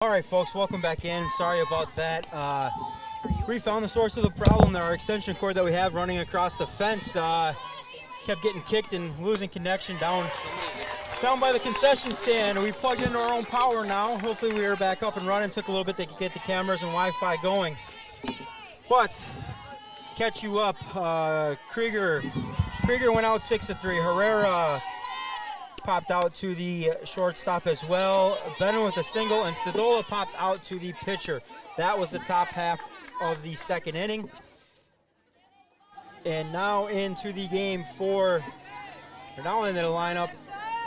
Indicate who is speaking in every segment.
Speaker 1: All right, folks, welcome back in. Sorry about that. We found the source of the problem. Our extension cord that we have running across the fence kept getting kicked and losing connection down by the concession stand. We plugged into our own power now. Hopefully we are back up and running. Took a little bit to get the cameras and Wi-Fi going. But catch you up, Krieger went out 6-3. Herrera popped out to the shortstop as well. Bennett with a single, and Stadola popped out to the pitcher. That was the top half of the second inning. And now into the game for, they're now into the lineup,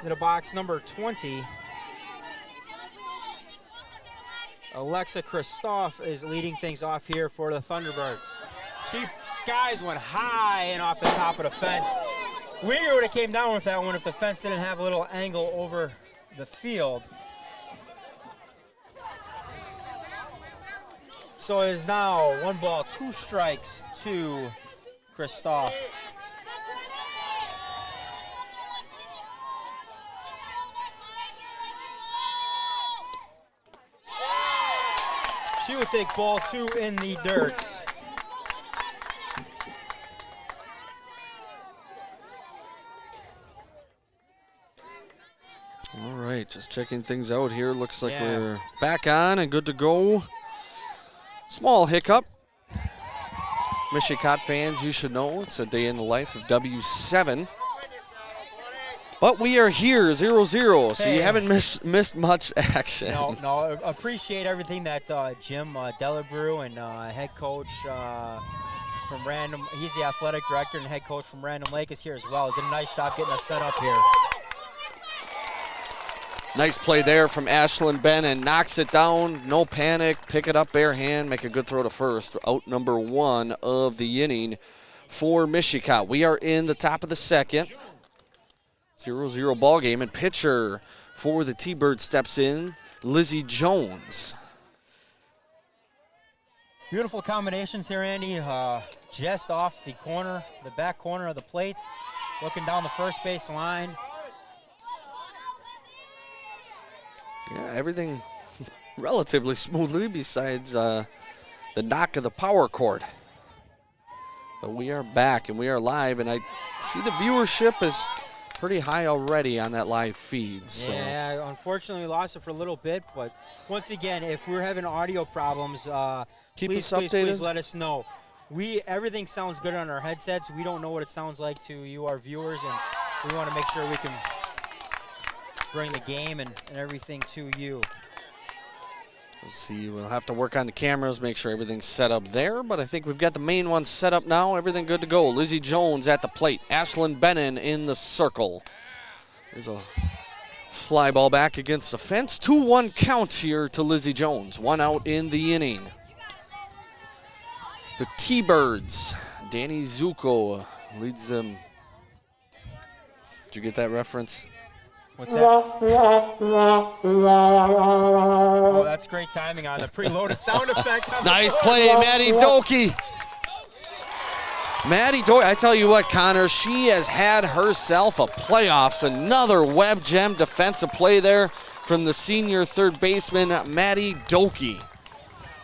Speaker 1: in the box number 20. Alexa Kristoff is leading things off here for the Thunderbirds. Cheap skies went high and off the top of the fence. Weir would have came down with that one if the fence didn't have a little angle over the field. So it is now 1 ball, 2 strikes to Kristoff. She would take ball 2 in the dirt.
Speaker 2: All right, just checking things out here. Looks like we're back on and good to go. Small hiccup. Mishicot fans, you should know it's a day in the life of W7. But we are here, 0-0, so you haven't missed much action.
Speaker 1: No, appreciate everything that Jim Delabrew and head coach from Random, he's the athletic director and head coach from Random Lake is here as well. Did a nice job getting us set up here.
Speaker 2: Nice play there from Ashlyn Bennett. Knocks it down, no panic, pick it up bare hand, make a good throw to first. Out number 1 of the inning for Mishicot. We are in the top of the second. 0-0 ball game, and pitcher for the T-Bird steps in, Lizzie Jones.
Speaker 1: Beautiful combinations here, Andy. Just off the corner, the back corner of the plate, looking down the first base line.
Speaker 2: Yeah, everything relatively smoothly besides the knock of the power cord. But we are back and we are live, and I see the viewership is pretty high already on that live feed. So.
Speaker 1: Yeah, unfortunately we lost it for a little bit, but once again, if we're having audio problems, please let us know. Everything sounds good on our headsets. We don't know what it sounds like to you, our viewers, and we want to make sure we can bring the game and everything to you.
Speaker 2: We'll see. We'll have to work on the cameras, make sure everything's set up there, but I think we've got the main one set up now. Everything good to go. Lizzie Jones at the plate. Ashlyn Bennett in the circle. There's a fly ball back against the fence. 2-1 count here to Lizzie Jones. 1 out in the inning. The T-Birds. Danny Zuko leads them. Did you get that reference?
Speaker 1: What's that? Oh, that's great timing on the preloaded sound effect.
Speaker 2: Nice play, Maddie Doki. Maddie Doki, I tell you what, Connor, she has had herself a playoffs. Another web gem defensive play there from the senior third baseman, Maddie Doki.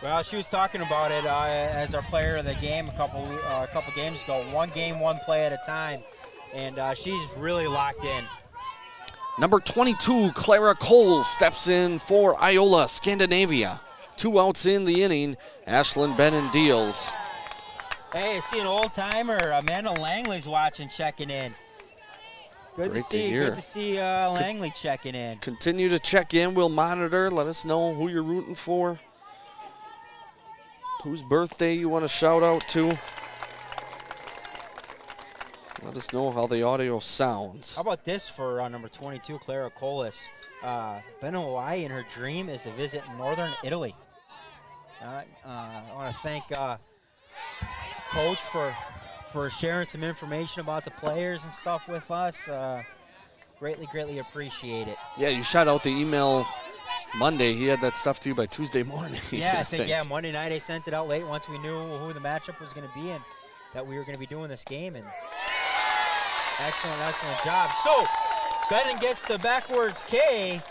Speaker 1: Well, she was talking about it as our player of the game a couple games ago. 1 game, 1 play at a time, and she's really locked in.
Speaker 2: Number 22, Clara Cole, steps in for Iola-Scandinavia. 2 outs in the inning. Ashlyn Bennett deals.
Speaker 1: Hey, I see an old-timer. Amanda Langley's watching, checking in. Good to see Langley checking in.
Speaker 2: Continue to check in. We'll monitor. Let us know who you're rooting for. Whose birthday you want to shout out to. Let us know how the audio sounds.
Speaker 1: How about this for number 22, Clara Colas? Been in Hawaii, and her dream is to visit northern Italy. I want to thank Coach for sharing some information about the players and stuff with us. Greatly appreciate it.
Speaker 2: Yeah, you shout out the email Monday. He had that stuff to you by Tuesday morning.
Speaker 1: Yeah, Monday night I sent it out late once we knew who the matchup was going to be and that we were going to be doing this game. And excellent job. So Bennett gets the backwards K,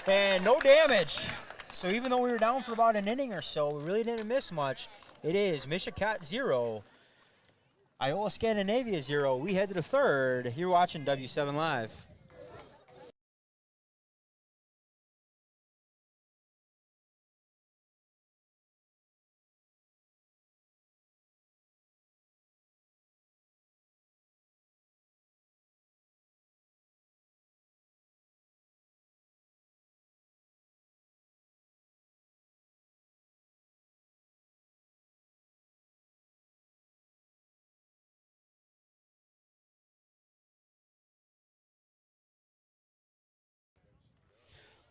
Speaker 1: and no damage. So even though we were down for about an inning or so, we really didn't miss much. It is Mishicot 0, Iola-Scandinavia 0. We head to the third. You're watching W7 Live.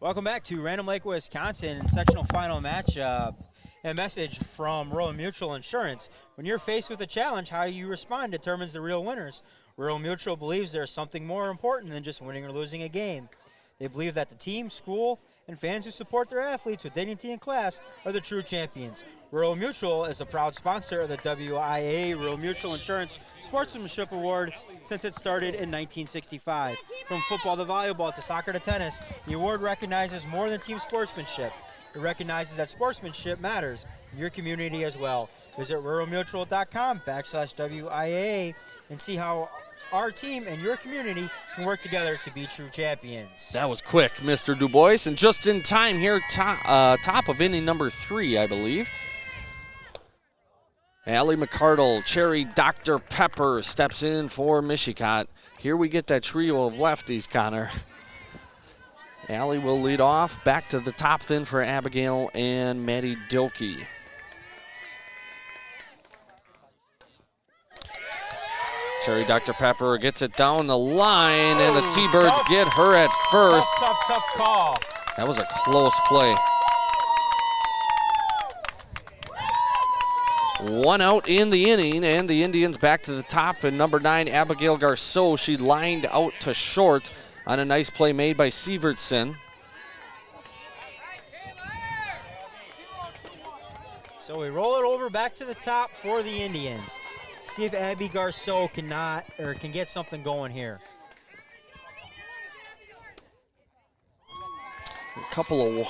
Speaker 1: Welcome back to Random Lake, Wisconsin, sectional final match. A message from Rural Mutual Insurance. When you're faced with a challenge, how you respond determines the real winners. Rural Mutual believes there's something more important than just winning or losing a game. They believe that the team, school, and fans who support their athletes with dignity and class are the true champions. Rural Mutual is a proud sponsor of the WIA Rural Mutual Insurance Sportsmanship Award since it started in 1965. From football to volleyball to soccer to tennis, the award recognizes more than team sportsmanship. It recognizes that sportsmanship matters in your community as well. Visit ruralmutual.com/WIA and see how our team and your community can work together to be true champions.
Speaker 2: That was quick, Mr. Du Bois, and just in time here, top of inning number 3, I believe. Allie McCardle, Cherry Dr. Pepper steps in for Mishicot. Here we get that trio of lefties, Connor. Allie will lead off. Back to the top then for Abigail and Maddie Dilkey. Cherry Dr. Pepper gets it down the line, and the T-Birds get her at first.
Speaker 1: Tough call.
Speaker 2: That was a close play. 1 out in the inning, and the Indians back to the top. And number 9, Abigail Garceau, she lined out to short on a nice play made by Sievertson.
Speaker 1: So we roll it over back to the top for the Indians. See if Abby Garceau can get something going here.
Speaker 2: A couple of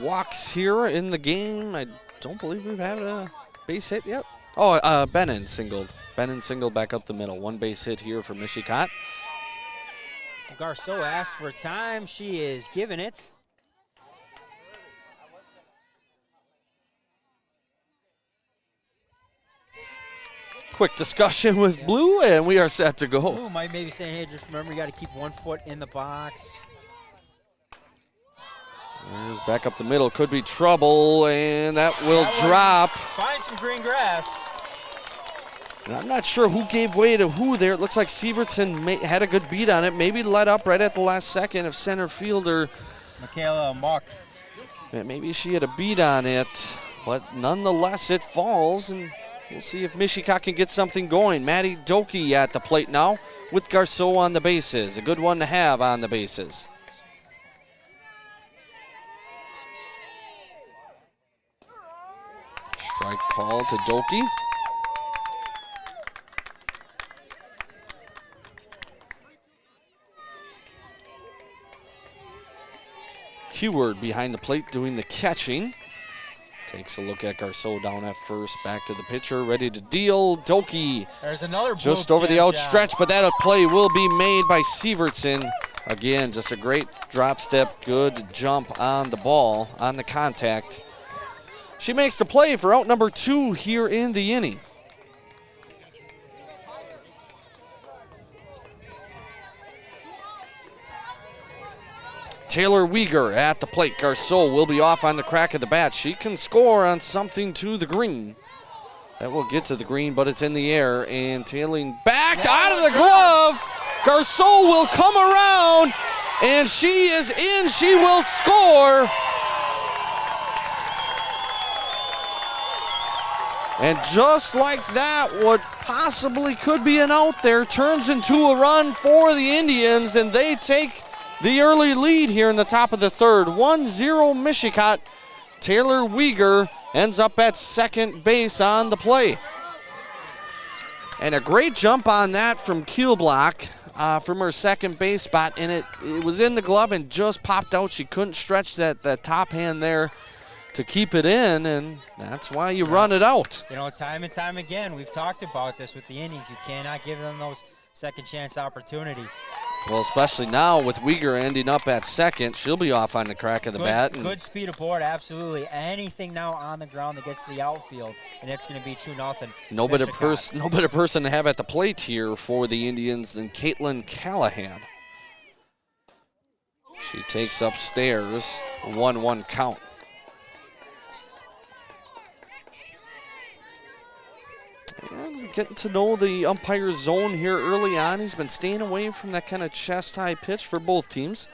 Speaker 2: walks here in the game. I don't believe we've had a base hit yet. Oh, Bennon singled. Bennon singled back up the middle. 1 base hit here for Mishicot.
Speaker 1: Garceau asked for time. She is giving it.
Speaker 2: Quick discussion with Blue, and we are set to go.
Speaker 1: Blue might maybe saying, hey, just remember you got to keep 1 foot in the box.
Speaker 2: There's back up the middle. Could be trouble, and that will drop.
Speaker 1: Find some green grass.
Speaker 2: And I'm not sure who gave way to who there. It looks like Sievertson had a good beat on it. Maybe let up right at the last second if center fielder.
Speaker 1: Michaela Muck.
Speaker 2: Maybe she had a beat on it, but nonetheless it falls, and we'll see if Mishicot can get something going. Maddie Doki at the plate now with Garceau on the bases. A good one to have on the bases. Strike call to Doki. Heward behind the plate doing the catching. Takes a look at Garceau down at first. Back to the pitcher, ready to deal. Doki.
Speaker 1: There's another
Speaker 2: just over the outstretch, but that play will be made by Sievertson. Again, just a great drop step, good jump on the ball, on the contact. She makes the play for out number 2 here in the inning. Taylor Weegar at the plate. Garceau will be off on the crack of the bat. She can score on something to the green. That will get to the green, but it's in the air, and tailing back out of the glove. Garceau will come around, and she is in. She will score. And just like that, what possibly could be an out there turns into a run for the Indians, and they take the early lead here in the top of the third. 1-0 Mishicot. Taylor Weegar ends up at second base on the play. And a great jump on that from Kielblock. from her second base spot, and it was in the glove and just popped out. She couldn't stretch that top hand there to keep it in, and that's why you run it out.
Speaker 1: You know, time and time again, we've talked about this with the innings. You cannot give them those second chance opportunities.
Speaker 2: Well, especially now with Uyghur ending up at second, she'll be off on the crack of the bat.
Speaker 1: Good speed aboard, absolutely. Anything now on the ground that gets to the outfield, and it's going to be 2-0.
Speaker 2: No better person to have at the plate here for the Indians than Caitlin Callahan. She takes upstairs, 1-1 count. And getting to know the umpire's zone here early on. He's been staying away from that kind of chest-high pitch for both teams.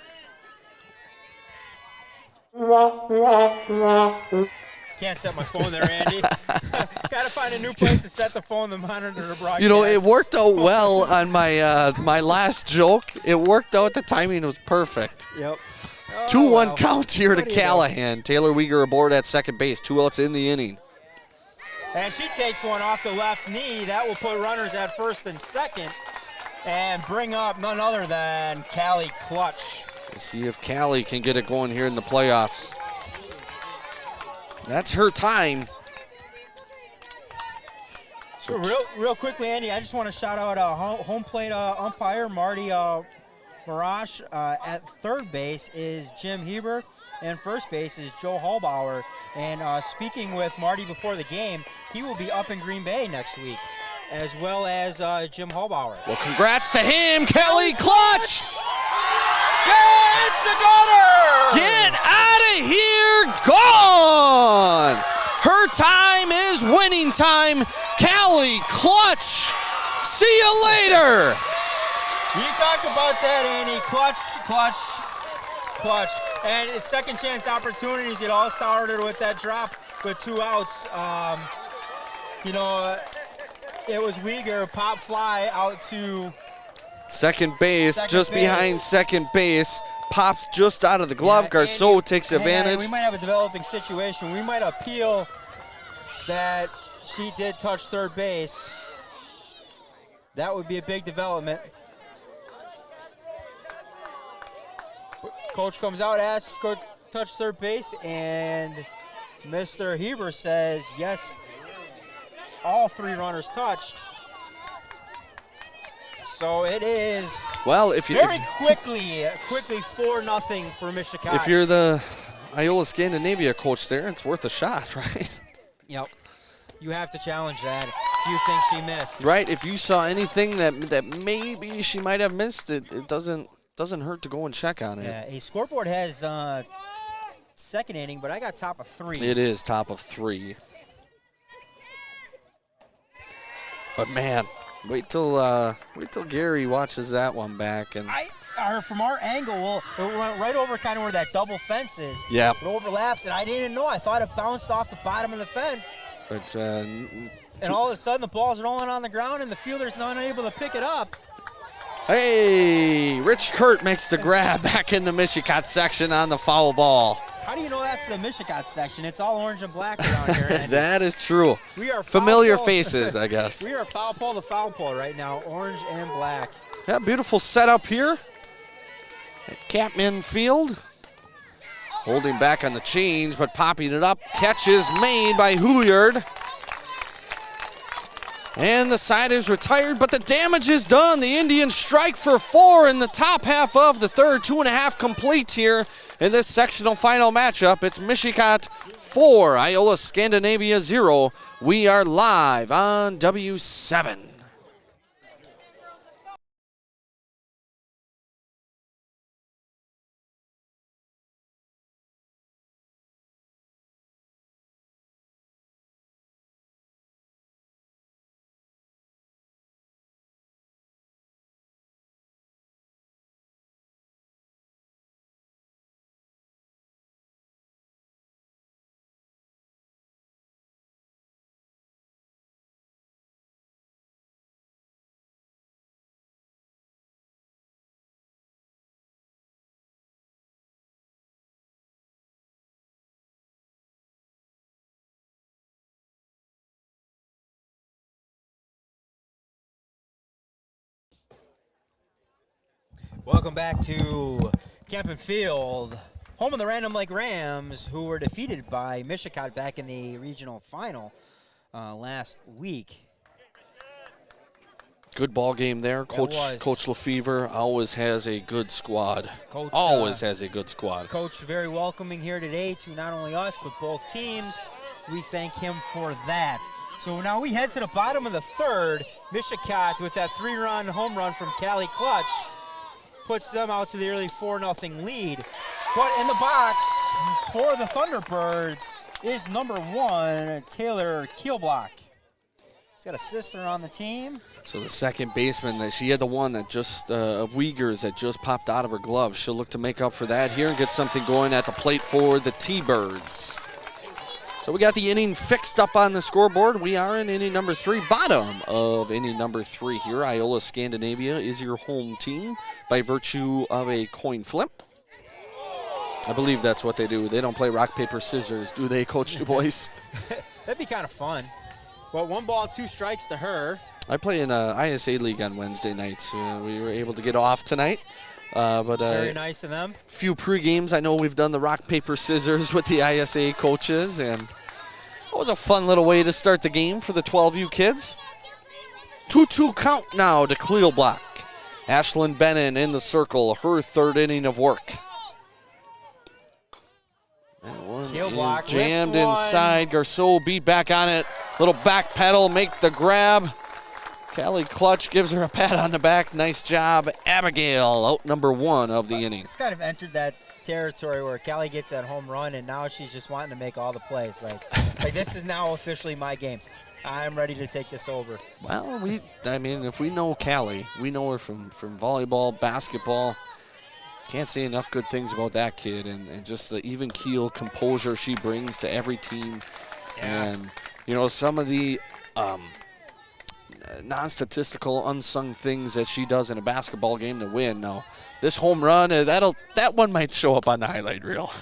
Speaker 1: Can't set my phone there, Andy. Got to find a new place to set the phone, the monitor, the broadcast.
Speaker 2: You know, it worked out well on my my last joke. It worked out. The timing was perfect.
Speaker 1: Yep.
Speaker 2: 2-1 count here to Callahan. Taylor Uyghur aboard at second base. 2 outs in the inning.
Speaker 1: And she takes one off the left knee. That will put runners at first and second and bring up none other than Callie Clutch.
Speaker 2: We'll see if Callie can get it going here in the playoffs. That's her time.
Speaker 1: So real quickly, Andy, I just want to shout out home plate umpire Marty Marash. At third base is Jim Heber, and first base is Joe Hallbauer. And speaking with Marty before the game, he will be up in Green Bay next week, as well as Jim Hallbauer.
Speaker 2: Well, congrats to him, Kelly Clutch!
Speaker 1: It's the gutter!
Speaker 2: Get out of here, gone! Her time is winning time. Kelly Clutch, see you later!
Speaker 1: You talked about that, Andy. Clutch. And it's second chance opportunities. It all started with that drop with 2 outs. You know, it was Uyghur, pop fly out to
Speaker 2: second base, behind second base. Pops just out of the glove. Garceau takes advantage.
Speaker 1: We might have a developing situation. We might appeal that she did touch third base. That would be a big development. Coach comes out, asks to go touch third base, and Mr. Heber says, yes, all 3 runners touched. So it is quickly 4-0 for Mishicot.
Speaker 2: If you're the Iola-Scandinavia coach there, it's worth a shot, right?
Speaker 1: Yep. You have to challenge that if you think she missed.
Speaker 2: Right. If you saw anything that maybe she might have missed, it doesn't hurt to go and check on it.
Speaker 1: Yeah, a scoreboard has second inning, but I got top of 3.
Speaker 2: It is top of 3. But man, wait till Gary watches that one back. And
Speaker 1: from our angle, it went right over kind of where that double fence is.
Speaker 2: Yeah.
Speaker 1: It overlaps, and I didn't know. I thought it bounced off the bottom of the fence.
Speaker 2: But
Speaker 1: and all of a sudden, the ball's rolling on the ground, and the fielder's not able to pick it up.
Speaker 2: Hey, Rich Kurt makes the grab back in the Mishicot section on the foul ball.
Speaker 1: How do you know that's the Mishicot section? It's all orange and black around here.
Speaker 2: That is true.
Speaker 1: We are
Speaker 2: familiar faces, I guess.
Speaker 1: We are foul pole to foul pole right now, orange and black.
Speaker 2: Yeah, beautiful setup here at Capman Field. Holding back on the change, but popping it up. Catch is made by Hilliard. And the side is retired, but the damage is done. The Indians strike for 4 in the top half of the third. 2.5 complete here in this sectional final matchup. It's Mishicot 4, Iola-Scandinavia 0. We are live on W7.
Speaker 1: Welcome back to Camp & Field, home of the Random Lake Rams, who were defeated by Mishicot back in the regional final last week.
Speaker 2: Good ball game there. Coach Lefevre always has a good squad. Always has a good squad.
Speaker 1: Coach very welcoming here today to not only us, but both teams. We thank him for that. So now we head to the bottom of the third. Mishicot with that 3-run home run from Callie Clutch puts them out to the early 4-0 lead. But in the box for the Thunderbirds is number 1, Taylor Keelblock. He's got a sister on the team.
Speaker 2: So the second baseman, that she had the one that just, of Uyghurs that just popped out of her glove. She'll look to make up for that here and get something going at the plate for the T-Birds. So we got the inning fixed up on the scoreboard. We are in inning number 3, bottom of inning number 3 here. Iola-Scandinavia is your home team by virtue of a coin flip. I believe that's what they do. They don't play rock, paper, scissors, do they, Coach Du Bois?
Speaker 1: That'd be kind of fun. Well, 1 ball, 2 strikes to her.
Speaker 2: I play in the ISA League on Wednesday nights. We were able to get off tonight. But
Speaker 1: very nice of them.
Speaker 2: Few pre-games. I know we've done the rock, paper, scissors with the ISA coaches, and it was a fun little way to start the game for the 12U kids. 2-2 count now to Keelblock. Ashlyn Bennon in the circle, her 3rd inning of work. That one is jammed inside. Garceau beat back on it. Little back pedal, make the grab. Callie Clutch gives her a pat on the back. Nice job, Abigail, out number 1 of the inning.
Speaker 1: It's kind of entered that territory where Callie gets that home run, and now she's just wanting to make all the plays. Like this is now officially my game. I'm ready to take this over.
Speaker 2: Well, if we know Callie, we know her from volleyball, basketball. Can't say enough good things about that kid, and just the even keel composure she brings to every team. Yeah. And some of the non-statistical, unsung things that she does in a basketball game to win. Now, this home run, that one might show up on the highlight reel.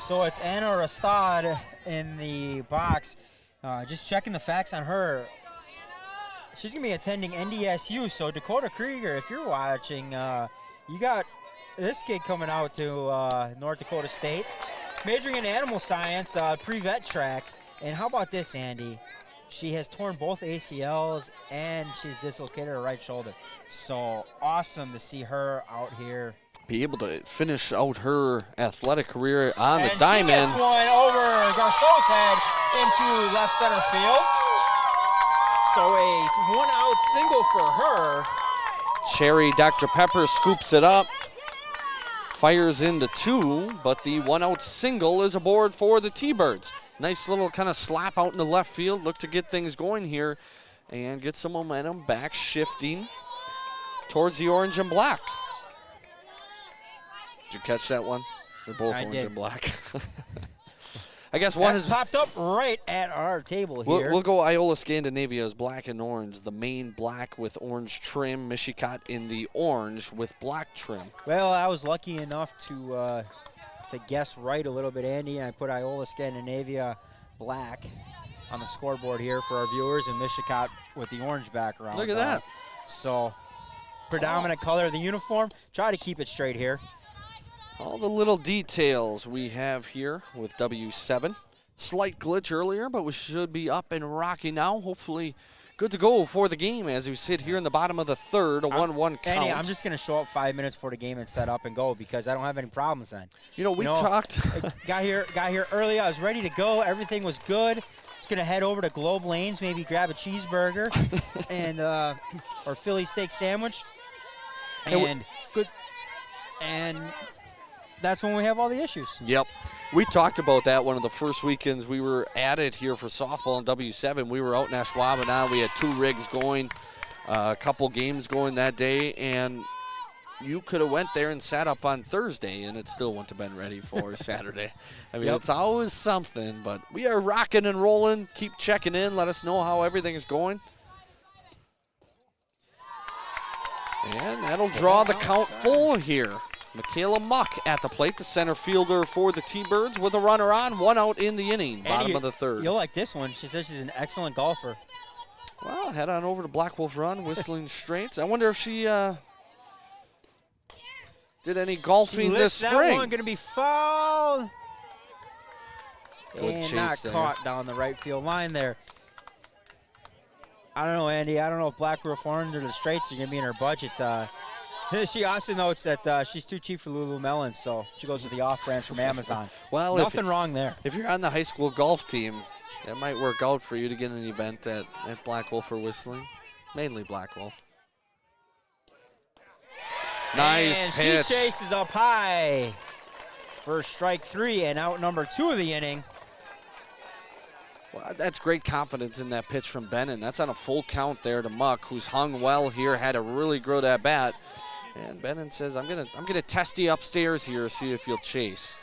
Speaker 1: So it's Anna Rastad in the box. Just checking the facts on her. She's going to be attending NDSU. So Dakota Krieger, if you're watching, you got this kid coming out to North Dakota State, majoring in animal science, pre-vet track. And how about this, Andy? She has torn both ACLs and she's dislocated her right shoulder. So awesome to see her out here.
Speaker 2: Be able to finish out her athletic career on the diamond.
Speaker 1: And she gets one over Garceau's head into left center field. So a 1-out single for her.
Speaker 2: Cherry Dr. Pepper scoops it up. Fires into 2, but the 1-out single is aboard for the T-Birds. Nice little kind of slap out in the left field. Look to get things going here and get some momentum back, shifting towards the orange and black. Did you catch that one? They're both orange and black. I guess one has
Speaker 1: popped up right at our table here.
Speaker 2: We'll go Iola-Scandinavia as black and orange. The main black with orange trim. Mishicot in the orange with black trim.
Speaker 1: Well, I was lucky enough to guess right a little bit, Andy, and I put Iola-Scandinavia black on the scoreboard here for our viewers, and Mishicot with the orange background.
Speaker 2: Look at that.
Speaker 1: So, predominant color of the uniform. Try to keep it straight here.
Speaker 2: All the little details we have here with W7. Slight glitch earlier, but we should be up and rocking now. Hopefully good to go for the game as we sit here in the bottom of the third, a 1-1 count.
Speaker 1: Andy, I'm just going to show up 5 minutes before the game and set up and go because I don't have any problems then.
Speaker 2: We talked.
Speaker 1: got here early. I was ready to go. Everything was good. Just going to head over to Globe Lanes, maybe grab a cheeseburger and or Philly steak sandwich. And good. And that's when we have all the issues.
Speaker 2: Yep. We talked about that one of the first weekends we were at it here for softball in W7. We were out in Ashwaubenon. We had 2 rigs going, a couple games going that day, and you could have went there and sat up on Thursday, and it still wouldn't have been ready for Saturday. I mean, It's always something, but we are rocking and rolling. Keep checking in. Let us know how everything is going. And that'll draw the count full here. Michaela Muck at the plate, the center fielder for the T-Birds with a runner on, 1 out in the inning, bottom of the third.
Speaker 1: You'll like this one. She says she's an excellent golfer.
Speaker 2: Well, head on over to Black Wolf Run, Whistling Straits. I wonder if she did any golfing this
Speaker 1: That
Speaker 2: spring.
Speaker 1: one going to be fouled.
Speaker 2: Good
Speaker 1: and
Speaker 2: chase
Speaker 1: not
Speaker 2: there.
Speaker 1: caught down the right field line there. I don't know, Andy. I don't know if Black Roof Orange or the Straits are going to be in her budget. She also notes that she's too cheap for Lululemon, so she goes with the off-brands from Amazon.
Speaker 2: Well,
Speaker 1: nothing wrong there.
Speaker 2: If you're on the high school golf team, that might work out for you to get an event at Black Wolf or Whistling. Mainly Black Wolf. Nice
Speaker 1: and
Speaker 2: pitch.
Speaker 1: She chases up high for strike 3 and out number 2 of the inning.
Speaker 2: Well, that's great confidence in that pitch from Bennon. That's on a full count there to Muck, who's hung well here, had a really good at bat. And Bennon says, I'm gonna test you upstairs here, see if you'll chase.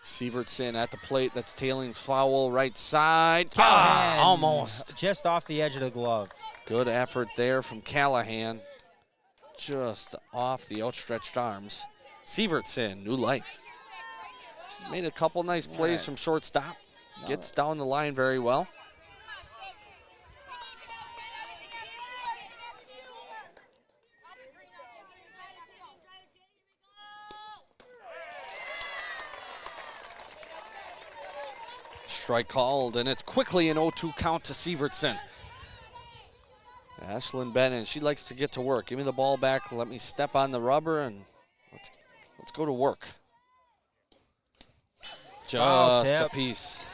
Speaker 2: Sievertson at the plate, that's tailing foul right side.
Speaker 1: Callahan,
Speaker 2: almost.
Speaker 1: Just off the edge of the glove.
Speaker 2: Good effort there from Callahan. Just off the outstretched arms. Sievertson, new life. She's made a couple nice plays from shortstop. Gets down the line very well. Strike called, and it's quickly an 0-2 count to Sievertson. Ashlyn Bennon, she likes to get to work. Give me the ball back, let me step on the rubber, and let's go to work. Just a piece.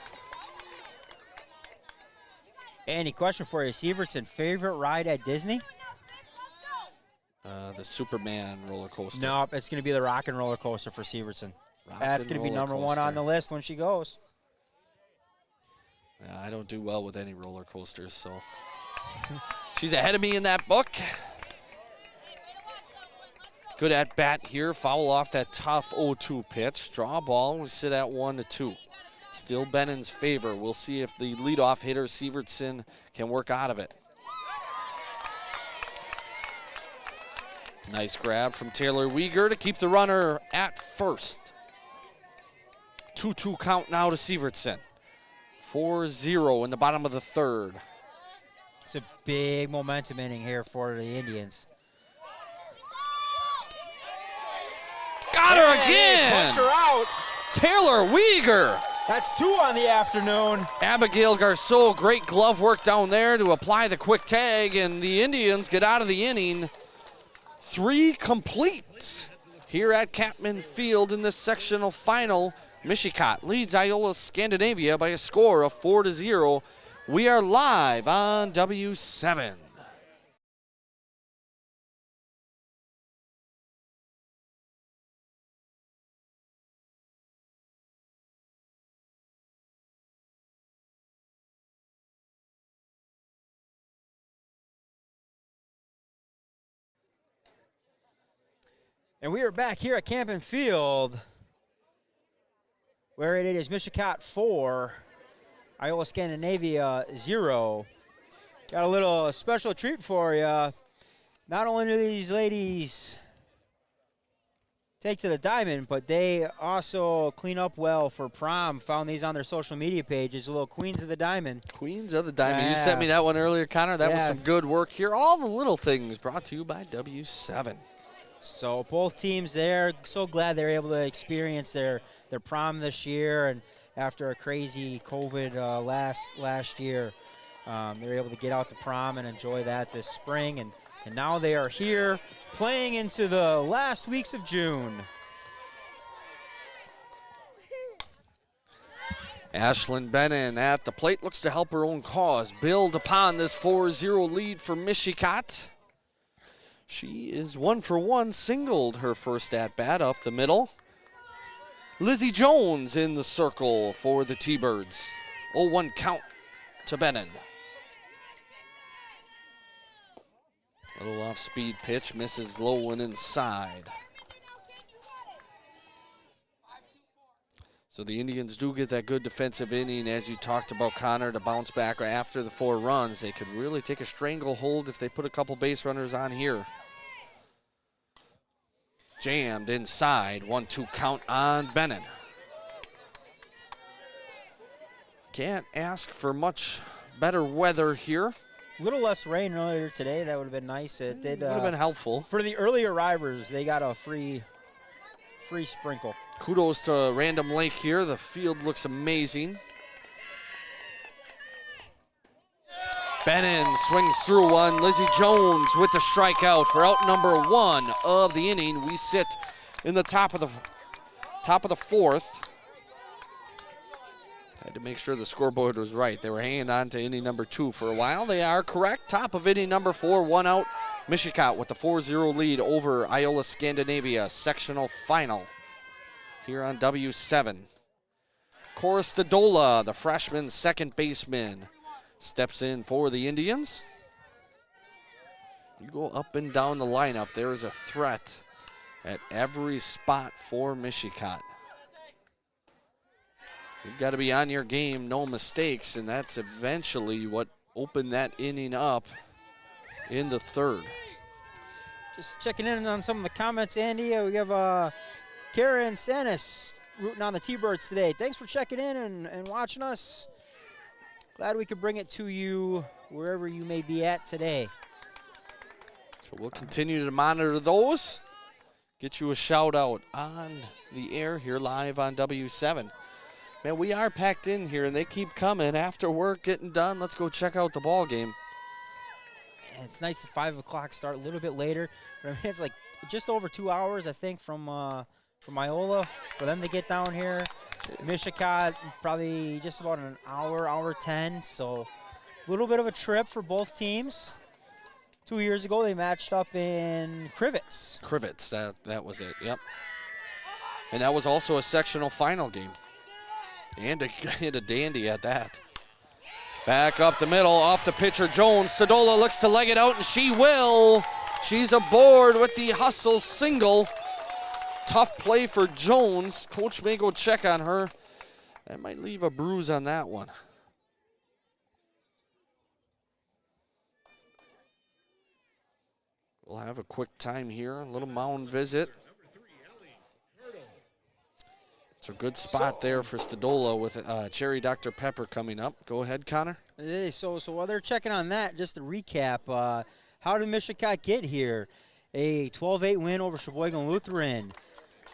Speaker 1: Andy, question for you. Sievertson, favorite ride at Disney?
Speaker 2: The Superman roller coaster.
Speaker 1: Nope, it's going to be the Rock and Roller Coaster for Sievertson. That's going to be number 1 on the list when she goes.
Speaker 2: Yeah, I don't do well with any roller coasters, so she's ahead of me in that book. Good at bat here. Foul off that tough 0-2 pitch. Draw a ball. We sit at 1-2. Still Bennon's favor. We'll see if the leadoff hitter Sievertson can work out of it. Nice grab from Taylor Weegar to keep the runner at first. 2-2 count now to Sievertson. 4-0 in the bottom of the third.
Speaker 1: It's a big momentum inning here for the Indians.
Speaker 2: Got her again!
Speaker 1: Punch her out.
Speaker 2: Taylor Weegar.
Speaker 1: That's 2 on the afternoon.
Speaker 2: Abigail Garceau, great glove work down there to apply the quick tag, and the Indians get out of the inning 3 complete. Here at Capman Field in the sectional final, Mishicot leads Iola-Scandinavia by a score of 4-0. We are live on W7.
Speaker 1: And we are back here at Campen Field, where it is Mishicot 4, Iola-Scandinavia 0. Got a little special treat for you. Not only do these ladies take to the diamond, but they also clean up well for prom. Found these on their social media pages, a little Queens of the Diamond.
Speaker 2: Queens of the Diamond.
Speaker 1: Yeah.
Speaker 2: You sent me that one earlier, Connor. That was
Speaker 1: Yeah.
Speaker 2: some good work here. All the little things brought to you by W7.
Speaker 1: So both teams there, so glad they were able to experience their prom this year, and after a crazy COVID last year, they were able to get out to prom and enjoy that this spring, and now they are here playing into the last weeks of June.
Speaker 2: Ashlyn Bennon at the plate looks to help her own cause build upon this 4-0 lead for Mishicot. She is 1-for-1, singled her first at-bat up the middle. Lizzie Jones in the circle for the T-Birds. 0-1 count to Bennon. Little off-speed pitch, misses low and inside. So the Indians do get that good defensive inning, as you talked about, Connor, to bounce back after the 4 runs. They could really take a stranglehold if they put a couple base runners on here. Jammed inside, 1-2 count on Bennon. Can't ask for much better weather here.
Speaker 1: little less rain earlier today. That would have been nice. It did.
Speaker 2: Would have been helpful.
Speaker 1: For the early arrivers, they got a free sprinkle.
Speaker 2: Kudos to Random Lake here. The field looks amazing. Bennon swings through one. Lizzie Jones with the strikeout for out number 1 of the inning. We sit in the top of the fourth. Had to make sure the scoreboard was right. They were hanging on to inning number 2 for a while. They are correct. Top of inning number 4, 1 out. Mishicot with the 4-0 lead over Iola-Scandinavia. Sectional final here on W7. Cora Stadola, the freshman second baseman, steps in for the Indians. You go up and down the lineup, there is a threat at every spot for Mishicot. You've got to be on your game, no mistakes, and that's eventually what opened that inning up in the third.
Speaker 1: Just checking in on some of the comments, Andy. We have Karen Sanis rooting on the T-Birds today. Thanks for checking in and watching us. Glad we could bring it to you wherever you may be at today.
Speaker 2: So we'll continue to monitor those. Get you a shout out on the air here live on W7. Man, we are packed in here and they keep coming after work, getting done. Let's go check out the ball game.
Speaker 1: And it's nice at 5 o'clock start, a little bit later. But I mean, it's like just over 2 hours, I think, from Iola for them to get down here. Mishicot, probably just about an hour 10. So a little bit of a trip for both teams. 2 years ago, they matched up in Crivets.
Speaker 2: Crivets, that was it, yep. And that was also a sectional final game. And a dandy at that. Back up the middle, off the pitcher, Jones. Stadola looks to leg it out, and she will. She's aboard with the hustle single. Tough play for Jones. Coach may go check on her. That might leave a bruise on that one. We'll have a quick time here, a little mound visit. It's a good spot there for Stadola with Cherry Dr. Pepper coming up. Go ahead, Connor.
Speaker 1: Hey, so while they're checking on that, just to recap, how did Mishicot get here? A 12-8 win over Sheboygan Lutheran.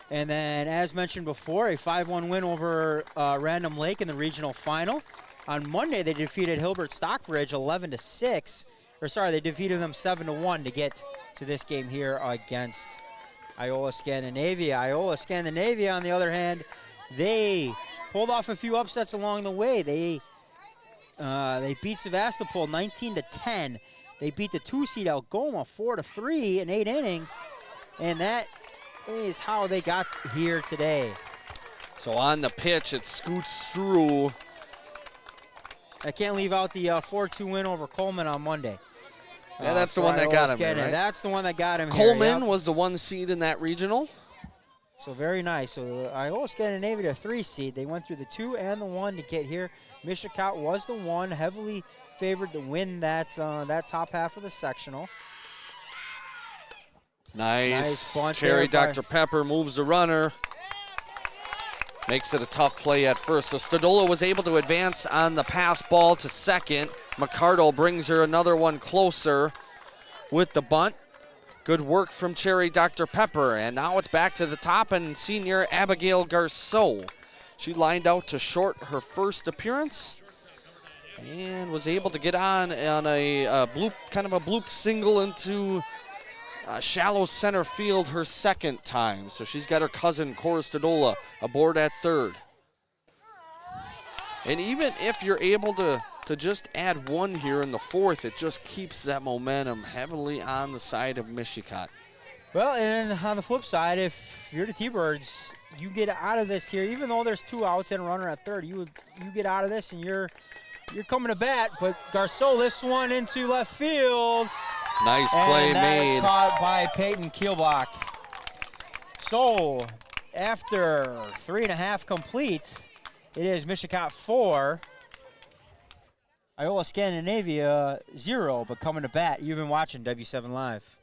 Speaker 1: And then, as mentioned before, a 5-1 win over Random Lake in the regional final. On Monday, they defeated Hilbert Stockbridge 11-6. Or sorry, they defeated them 7-1 to get to this game here against Iola-Scandinavia. Iola-Scandinavia, on the other hand, they pulled off a few upsets along the way. They beat Sevastopol 19-10. They beat the 2-seed Algoma 4-3 in 8 innings, and that is how they got here today.
Speaker 2: So on the pitch, it scoots through.
Speaker 1: I can't leave out the 4-2 win over Coleman on Monday.
Speaker 2: Yeah, that's the one that got him, right?
Speaker 1: That's the one that got him
Speaker 2: Coleman
Speaker 1: here, yep.
Speaker 2: was the 1 seed in that regional.
Speaker 1: So very nice. So Iola-Scandinavia, the 3 seed. They went through the 2 and the 1 to get here. Mishicot was the 1, heavily favored to win that top half of the sectional.
Speaker 2: Nice
Speaker 1: bunt
Speaker 2: Cherry
Speaker 1: there
Speaker 2: Dr. Pepper moves the runner. Makes it a tough play at first. So Stadola was able to advance on the pass ball to second. McCardle brings her another one closer with the bunt. Good work from Cherry Dr. Pepper. And now it's back to the top and senior Abigail Garceau. She lined out to short her first appearance and was able to get on a bloop, kind of a bloop single into shallow center field her second time. So she's got her cousin, Cora Stadola, aboard at third. And even if you're able to just add 1 here in the fourth, it just keeps that momentum heavily on the side of Mishicot.
Speaker 1: Well, and on the flip side, if you're the T-Birds, you get out of this here, even though there's 2 outs and a runner at third, you get out of this and you're coming to bat, but Garceau lifts one into left field.
Speaker 2: Nice play made.
Speaker 1: Caught by Peyton Kielbach. So, after 3.5 complete, it is Mishicot 4, Iola-Scandinavia 0, but coming to bat. You've been watching W7 Live.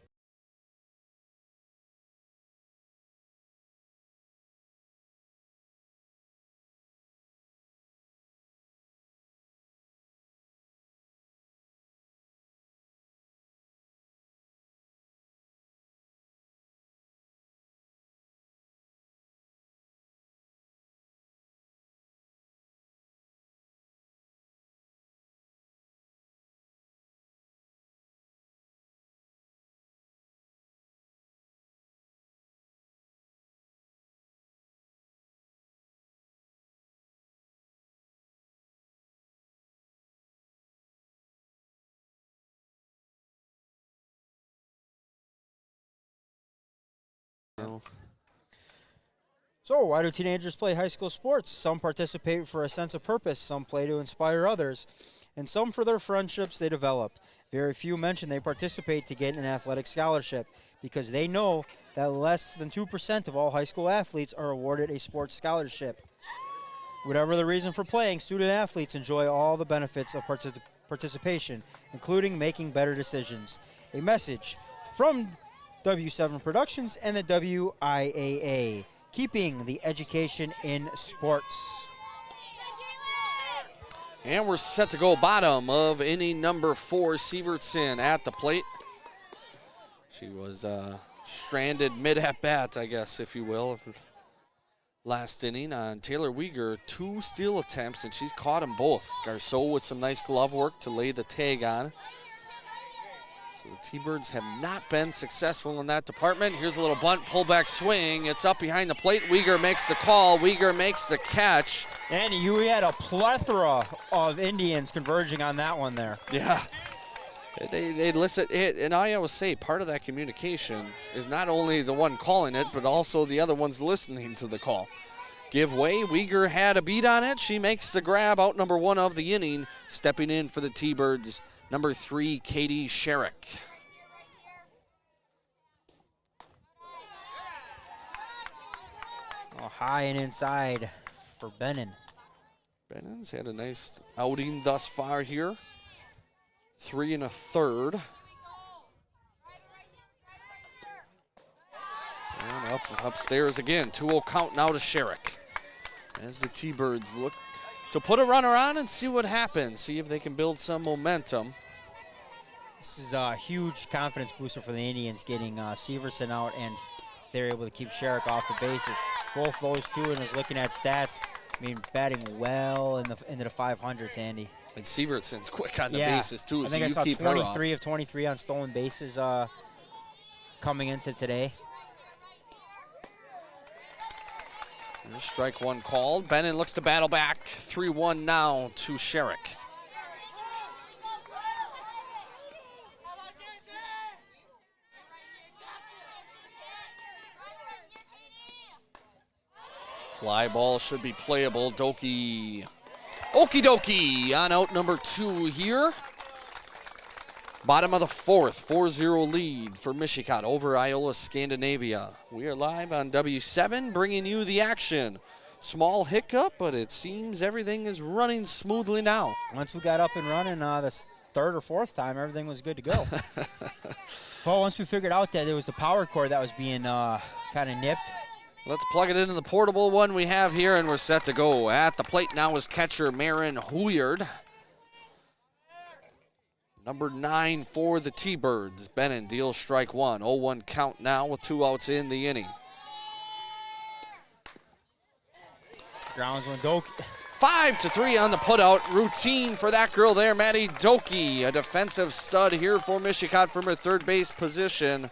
Speaker 1: So why do teenagers play high school sports? Some participate for a sense of purpose, some play to inspire others, and some for their friendships they develop. Very few mention they participate to get an athletic scholarship because they know that less than 2% of all high school athletes are awarded a sports scholarship. Whatever the reason for playing, student athletes enjoy all the benefits of participation, including making better decisions. A message from W7 Productions and the WIAA. Keeping the education in sports.
Speaker 2: And we're set to go bottom of inning number 4. Sievertson at the plate. She was stranded mid at bat, I guess, if you will, last inning on Taylor Weegar. 2 steal attempts, and she's caught them both. Garceau with some nice glove work to lay the tag on. So the T-Birds have not been successful in that department. Here's a little bunt, pullback swing. It's up behind the plate. Weegar makes the call. Weegar makes the catch.
Speaker 1: And you had a plethora of Indians converging on that one there.
Speaker 2: Yeah. They listen. And I always say part of that communication is not only the one calling it, but also the other ones listening to the call. Give way. Weegar had a beat on it. She makes the grab, out number 1 of the inning. Stepping in for the T-Birds, number 3, Katie Sherrick.
Speaker 1: Oh, high and inside for Bennon.
Speaker 2: Bennon's had a nice outing thus far here. 3 1/3. And upstairs again. 2-0 count now to Sherrick. As the T-Birds look to put a runner on and see what happens. See if they can build some momentum.
Speaker 1: This is a huge confidence booster for the Indians, getting Sievertson out, and if they're able to keep Sherrick off the bases. Both those two, and is looking at stats, I mean, batting well into the 500s, Andy.
Speaker 2: And Sievertson's quick on the bases, too.
Speaker 1: I think I saw 23 of 23 on stolen bases coming into today.
Speaker 2: Here's strike 1 called. Bennon looks to battle back. 3-1 now to Sherrick. Fly ball should be playable. Doki. Okie dokie on out number 2 here. Bottom of the 4th, 4-0 lead for Mishicot over Iola-Scandinavia. We are live on W7 bringing you the action. Small hiccup, but it seems everything is running smoothly now.
Speaker 1: Once we got up and running this 3rd or 4th time, everything was good to go. Well, once we figured out that it was the power cord that was being kind of nipped.
Speaker 2: Let's plug it into the portable one we have here, and we're set to go. At the plate now is catcher Marin Huyard. Number 9 for the T-Birds. Bennon deals strike 1. 0-1 count now with 2 outs in the inning.
Speaker 1: Grounds one, Doki.
Speaker 2: 5-3 on the putout. Routine for that girl there, Maddie Doki. A defensive stud here for Mishicot from her 3rd base position.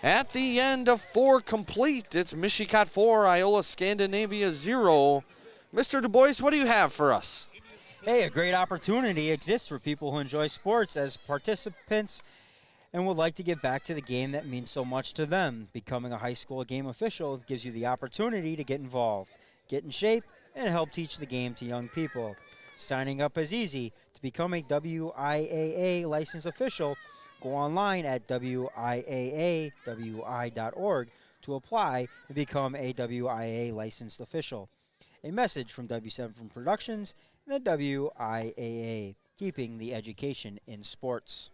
Speaker 2: At the end of 4 complete, it's Mishicot 4, Iola-Scandinavia 0. Mr. Du Bois, what do you have for us?
Speaker 1: Hey, a great opportunity exists for people who enjoy sports as participants and would like to get back to the game that means so much to them. Becoming a high school game official gives you the opportunity to get involved, get in shape, and help teach the game to young people. Signing up is easy. To become a WIAA licensed official, go online at WIAAWI.org to apply and become a WIAA licensed official. A message from W7 Productions and the WIAA, keeping the education in sports.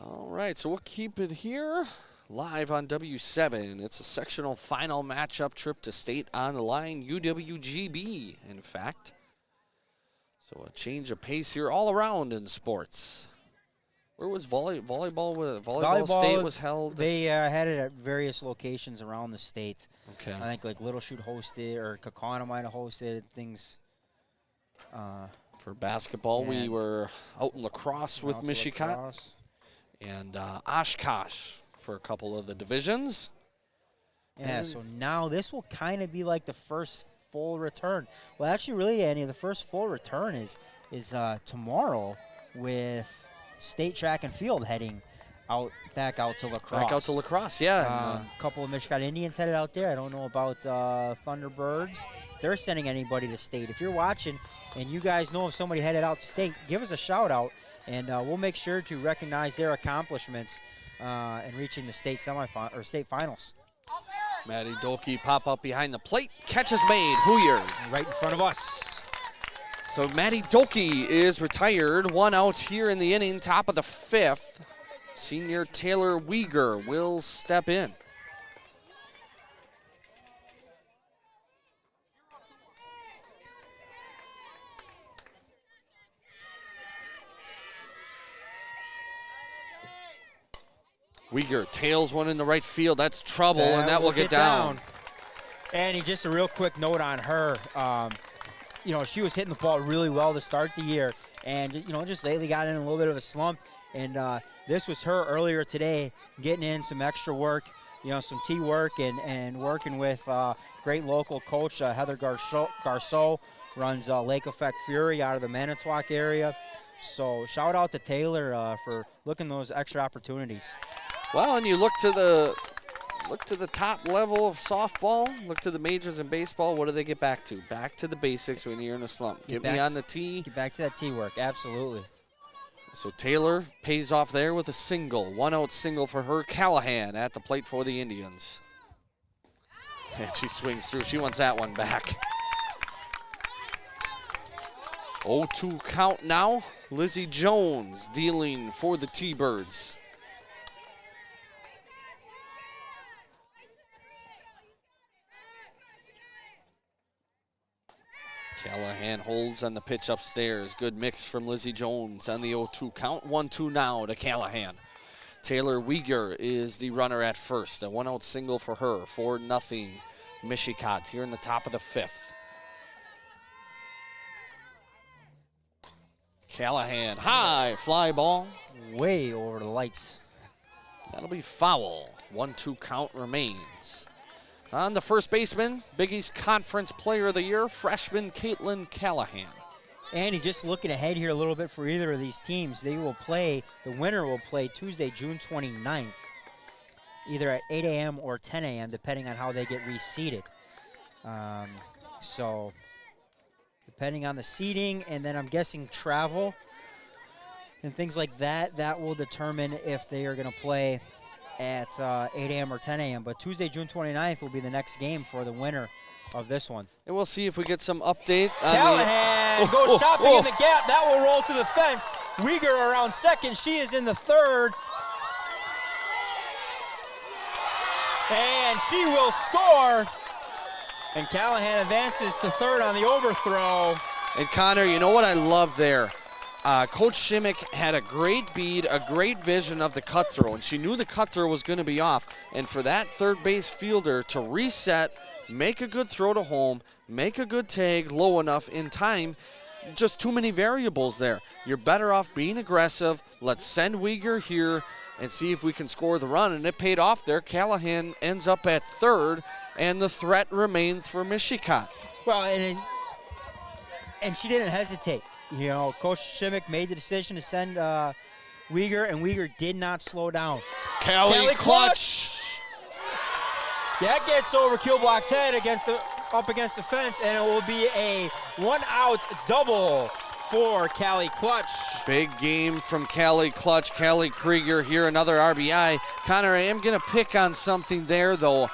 Speaker 2: All right, so we'll keep it here live on W7. It's a sectional final matchup, trip to state on the line, UWGB, in fact. So a change of pace here all around in sports. Where was volleyball state was held?
Speaker 1: They had it at various locations around the state.
Speaker 2: Okay.
Speaker 1: I think like Little Chute hosted, or Kaukauna might have hosted things.
Speaker 2: For basketball, we were out in lacrosse with Mishicot. And Oshkosh for a couple of the divisions.
Speaker 1: Yeah, so now this will kind of be like the first full return. Well, actually, really, Andy, the first full return is tomorrow with state track and field heading back out to lacrosse.
Speaker 2: Back out to lacrosse, yeah.
Speaker 1: A couple of Mishicot Indians headed out there. I don't know about Thunderbirds. If they're sending anybody to state. If you're watching and you guys know if somebody headed out to state, give us a shout out, and we'll make sure to recognize their accomplishments in reaching the state semifinal or state finals.
Speaker 2: Maddie Dolke pop up behind the plate. Catch is made. Hooyer.
Speaker 1: Right in front of us.
Speaker 2: So Maddie Dolke is retired. 1 out here in the inning, top of the 5th. Senior Taylor Weeger will step in. Weeger tails one in the right field. That's trouble, and that will get down.
Speaker 1: And just a real quick note on her. You know, she was hitting the ball really well to start the year, and you know, just lately got in a little bit of a slump. And this was her earlier today, getting in some extra work, you know, some tee work, and working with great local coach Heather Garceau, runs Lake Effect Fury out of the Manitowoc area. So shout out to Taylor for looking those extra opportunities.
Speaker 2: Well, and you look to the top level of softball, look to the majors in baseball. What do they get back to? Back to the basics when you're in a slump. Get me on the tee.
Speaker 1: Get back to that tee work, absolutely.
Speaker 2: So Taylor pays off there with a single. 1 out single for her. Callahan at the plate for the Indians. And she swings through. She wants that one back. 0-2 count now. Lizzie Jones dealing for the T-Birds. Callahan holds on the pitch upstairs. Good mix from Lizzie Jones on the 0-2 count. 1-2 now to Callahan. Taylor Weeger is the runner at first. A 1 out single for her. 4-0 Mishicot here in the top of the 5th. Callahan, high fly ball.
Speaker 1: Way over the lights.
Speaker 2: That'll be foul. 1-2 count remains. On the first baseman, Big East Conference Player of the Year, freshman Caitlin Callahan.
Speaker 1: And just looking ahead here a little bit for either of these teams, they will play, the winner will play Tuesday, June 29th, either at 8 a.m. or 10 a.m., depending on how they get reseeded. So, depending on the seeding, and then I'm guessing travel and things like that, that will determine if they are going to play at 8 a.m. or 10 a.m. But Tuesday, June 29th will be the next game for the winner of this one.
Speaker 2: And we'll see if we get some update.
Speaker 1: Callahan goes shopping in the gap. That will roll to the fence. Weeger around second. She is in the third. And she will score. And Callahan advances to third on the overthrow.
Speaker 2: And Connor, you know what I love there? Coach Shimmick had a great bead, a great vision of the cut throw, and she knew the cut throw was going to be off. And for that third base fielder to reset, make a good throw to home, make a good tag low enough in time, just too many variables there. You're better off being aggressive. Let's send Weeger here and see if we can score the run. And it paid off there. Callahan ends up at third, and the threat remains for Mishicot.
Speaker 1: Well, and she didn't hesitate. You know, Coach Shimmick made the decision to send Weeger, and Weeger did not slow down.
Speaker 2: Kelly clutch.
Speaker 1: That gets over Kilblock's head up against the fence, and it will be a 1 out double for Callie Clutch.
Speaker 2: Big game from Callie Clutch. Callie Krieger here, another RBI. Connor, I am going to pick on something there, though.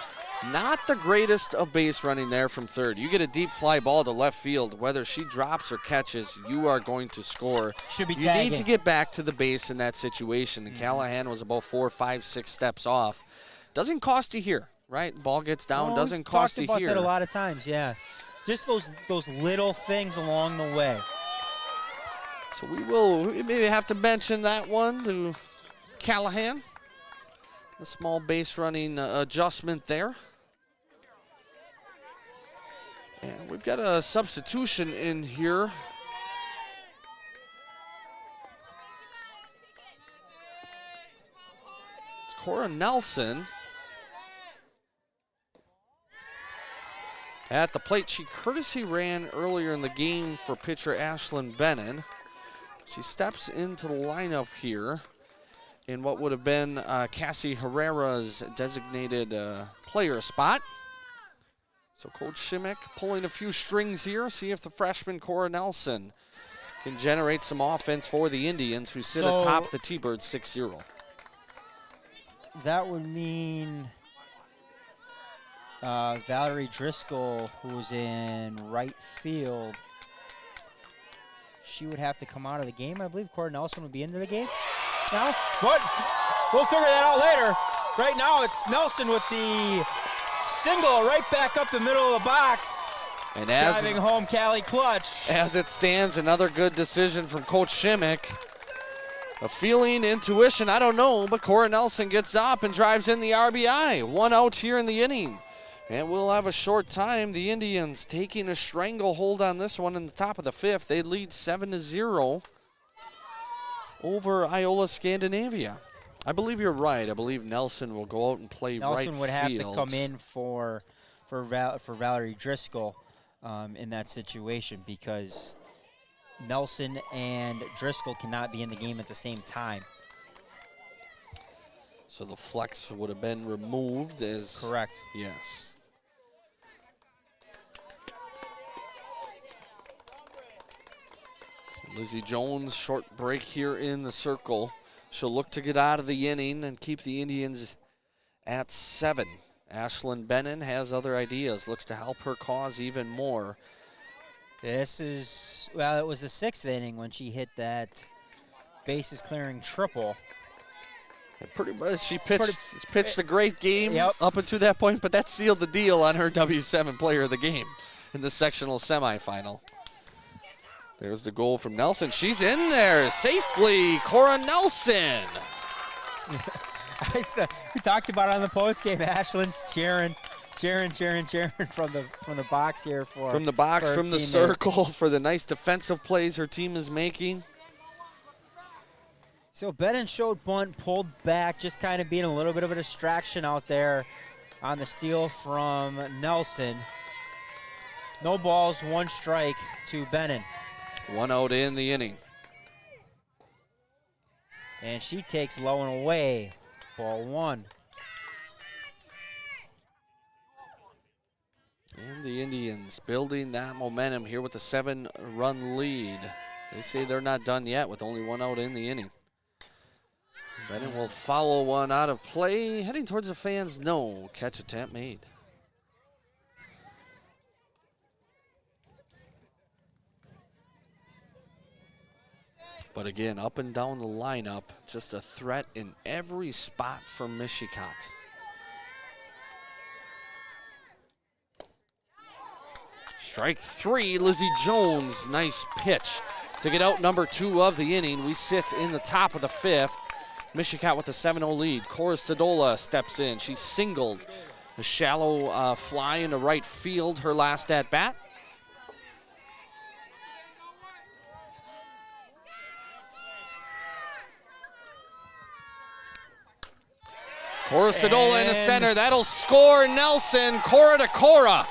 Speaker 2: Not the greatest of base running there from third. You get a deep fly ball to left field. Whether she drops or catches, you are going to score.
Speaker 1: Should be
Speaker 2: you
Speaker 1: tagging.
Speaker 2: need to get back to the base in that situation. And Callahan was about 4, 5, 6 steps off. Doesn't cost you here, right? Ball gets down, doesn't cost you here.
Speaker 1: Talked about that a lot of times, yeah. Just those little things along the way.
Speaker 2: So we maybe have to mention that one to Callahan. The small base running adjustment there. And we've got a substitution in here. It's Cora Nelson. At the plate, she courtesy ran earlier in the game for pitcher Ashlyn Bennon. She steps into the lineup here. in what would have been Cassie Herrera's designated player spot. So Coach Shimmick pulling a few strings here, see if the freshman Cora Nelson can generate some offense for the Indians, who sit atop the T-Birds 6-0.
Speaker 1: That would mean Valerie Driscoll, who's in right field, she would have to come out of the game. I believe Cora Nelson would be into the game. Now, what? We'll figure that out later. Right now, it's Nelson with the single right back up the middle of the box.
Speaker 2: And
Speaker 1: driving home Callie clutch.
Speaker 2: As it stands, another good decision from Coach Shimmick. A feeling, intuition, I don't know, but Cora Nelson gets up and drives in the RBI. 1 out here in the inning. And we'll have a short time. The Indians taking a stranglehold on this one in the top of the 5th. They lead 7-0 over Iola-Scandinavia. I believe you're right. I believe Nelson will go out and play right field.
Speaker 1: Nelson would have to come in for Valerie Driscoll in that situation, because Nelson and Driscoll cannot be in the game at the same time.
Speaker 2: So the flex would have been removed as...
Speaker 1: Correct.
Speaker 2: Yes. Lizzie Jones, short break here in the circle. She'll look to get out of the inning and keep the Indians at 7. Ashlyn Bennon has other ideas, looks to help her cause even more.
Speaker 1: This is, well, it was the 6th inning when she hit that bases clearing triple.
Speaker 2: And pretty much she pitched a great game up until that point, but that sealed the deal on her W7 player of the game in the sectional semifinal. There's the goal from Nelson. She's in there safely. Cora Nelson.
Speaker 1: We talked about it on the postgame. Ashlyn's cheering from the box here
Speaker 2: from the circle for the nice defensive plays her team is making.
Speaker 1: So Bennon showed bunt, pulled back, just kind of being a little bit of a distraction out there on the steal from Nelson. No balls, 1 strike to Bennon.
Speaker 2: 1 out in the inning.
Speaker 1: And she takes low and away. Ball 1.
Speaker 2: And the Indians building that momentum here with a 7-run lead. They say they're not done yet with only 1 out in the inning. Bennon will follow one out of play. Heading towards the fans, no. Catch attempt made. But again, up and down the lineup, just a threat in every spot for Mishicot. Strike 3, Lizzie Jones, nice pitch to get out number 2 of the inning. We sit in the top of the 5th. Mishicot with a 7-0 lead. Cora Stadola steps in. She singled a shallow fly into right field her last at bat. Cora Stadola in the center. That'll score Nelson. Cora to Cora.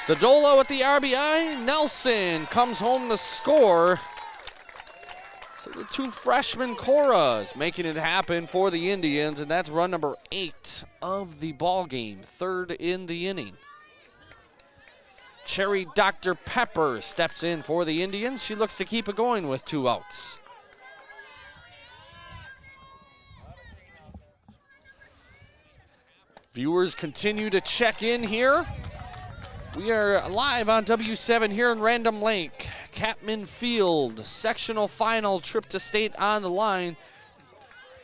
Speaker 2: Stadola with the RBI. Nelson comes home to score. So the 2 freshman Coras making it happen for the Indians, and that's run number 8 of the ball game, 3rd in the inning. Cherry Dr. Pepper steps in for the Indians. She looks to keep it going with 2 outs. Viewers continue to check in here. We are live on W7 here in Random Lake. Catman Field, sectional final, trip to state on the line.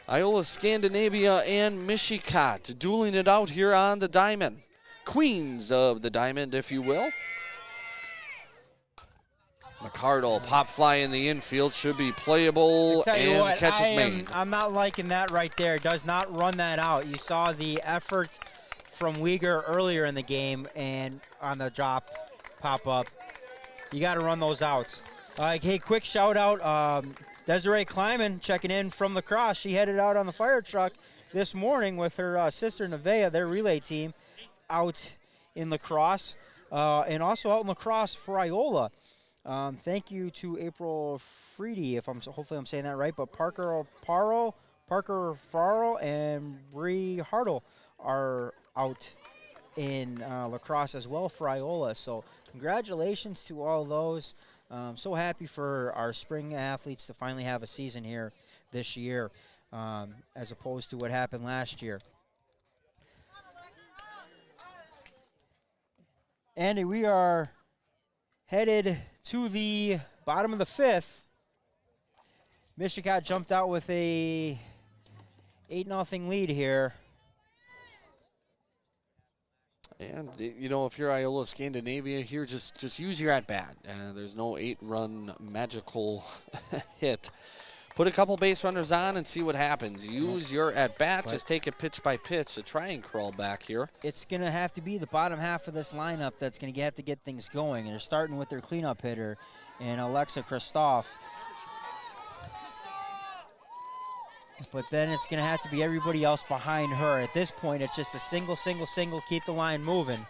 Speaker 2: Iola-Scandinavia and Mishicot dueling it out here on the diamond. Queens of the diamond, if you will. McCardle, pop fly in the infield, should be playable, and the catch is made.
Speaker 1: I'm not liking that right there. Does not run that out. You saw the effort from Uyghur earlier in the game, and on the drop pop-up, you got to run those outs. Hey, quick shout-out, Desiree Kleiman checking in from lacrosse. She headed out on the fire truck this morning with her sister Nevaeh, their relay team, out in lacrosse, and also out in lacrosse for Iola.
Speaker 3: Thank you to April Freedy, hopefully I'm saying that right, but Parker Farrell, and Bree Hartle are out in lacrosse as well for Iola. So congratulations to all those. So happy for our spring athletes to finally have a season here this year, as opposed to what happened last year. Andy, we are headed to the bottom of the 5th. Mishicot jumped out with a 8-0 lead here.
Speaker 2: And, you know, if you're Iola-Scandinavia here, just use your at-bat. There's no 8-run magical hit. Put a couple base runners on and see what happens. Use your at-bat. Just take it pitch by pitch to try and crawl back here.
Speaker 3: It's going to have to be the bottom half of this lineup that's going to have to get things going. And they're starting with their cleanup hitter and Alexa Christoph. But then it's going to have to be everybody else behind her. At this point, it's just a single, keep the line moving.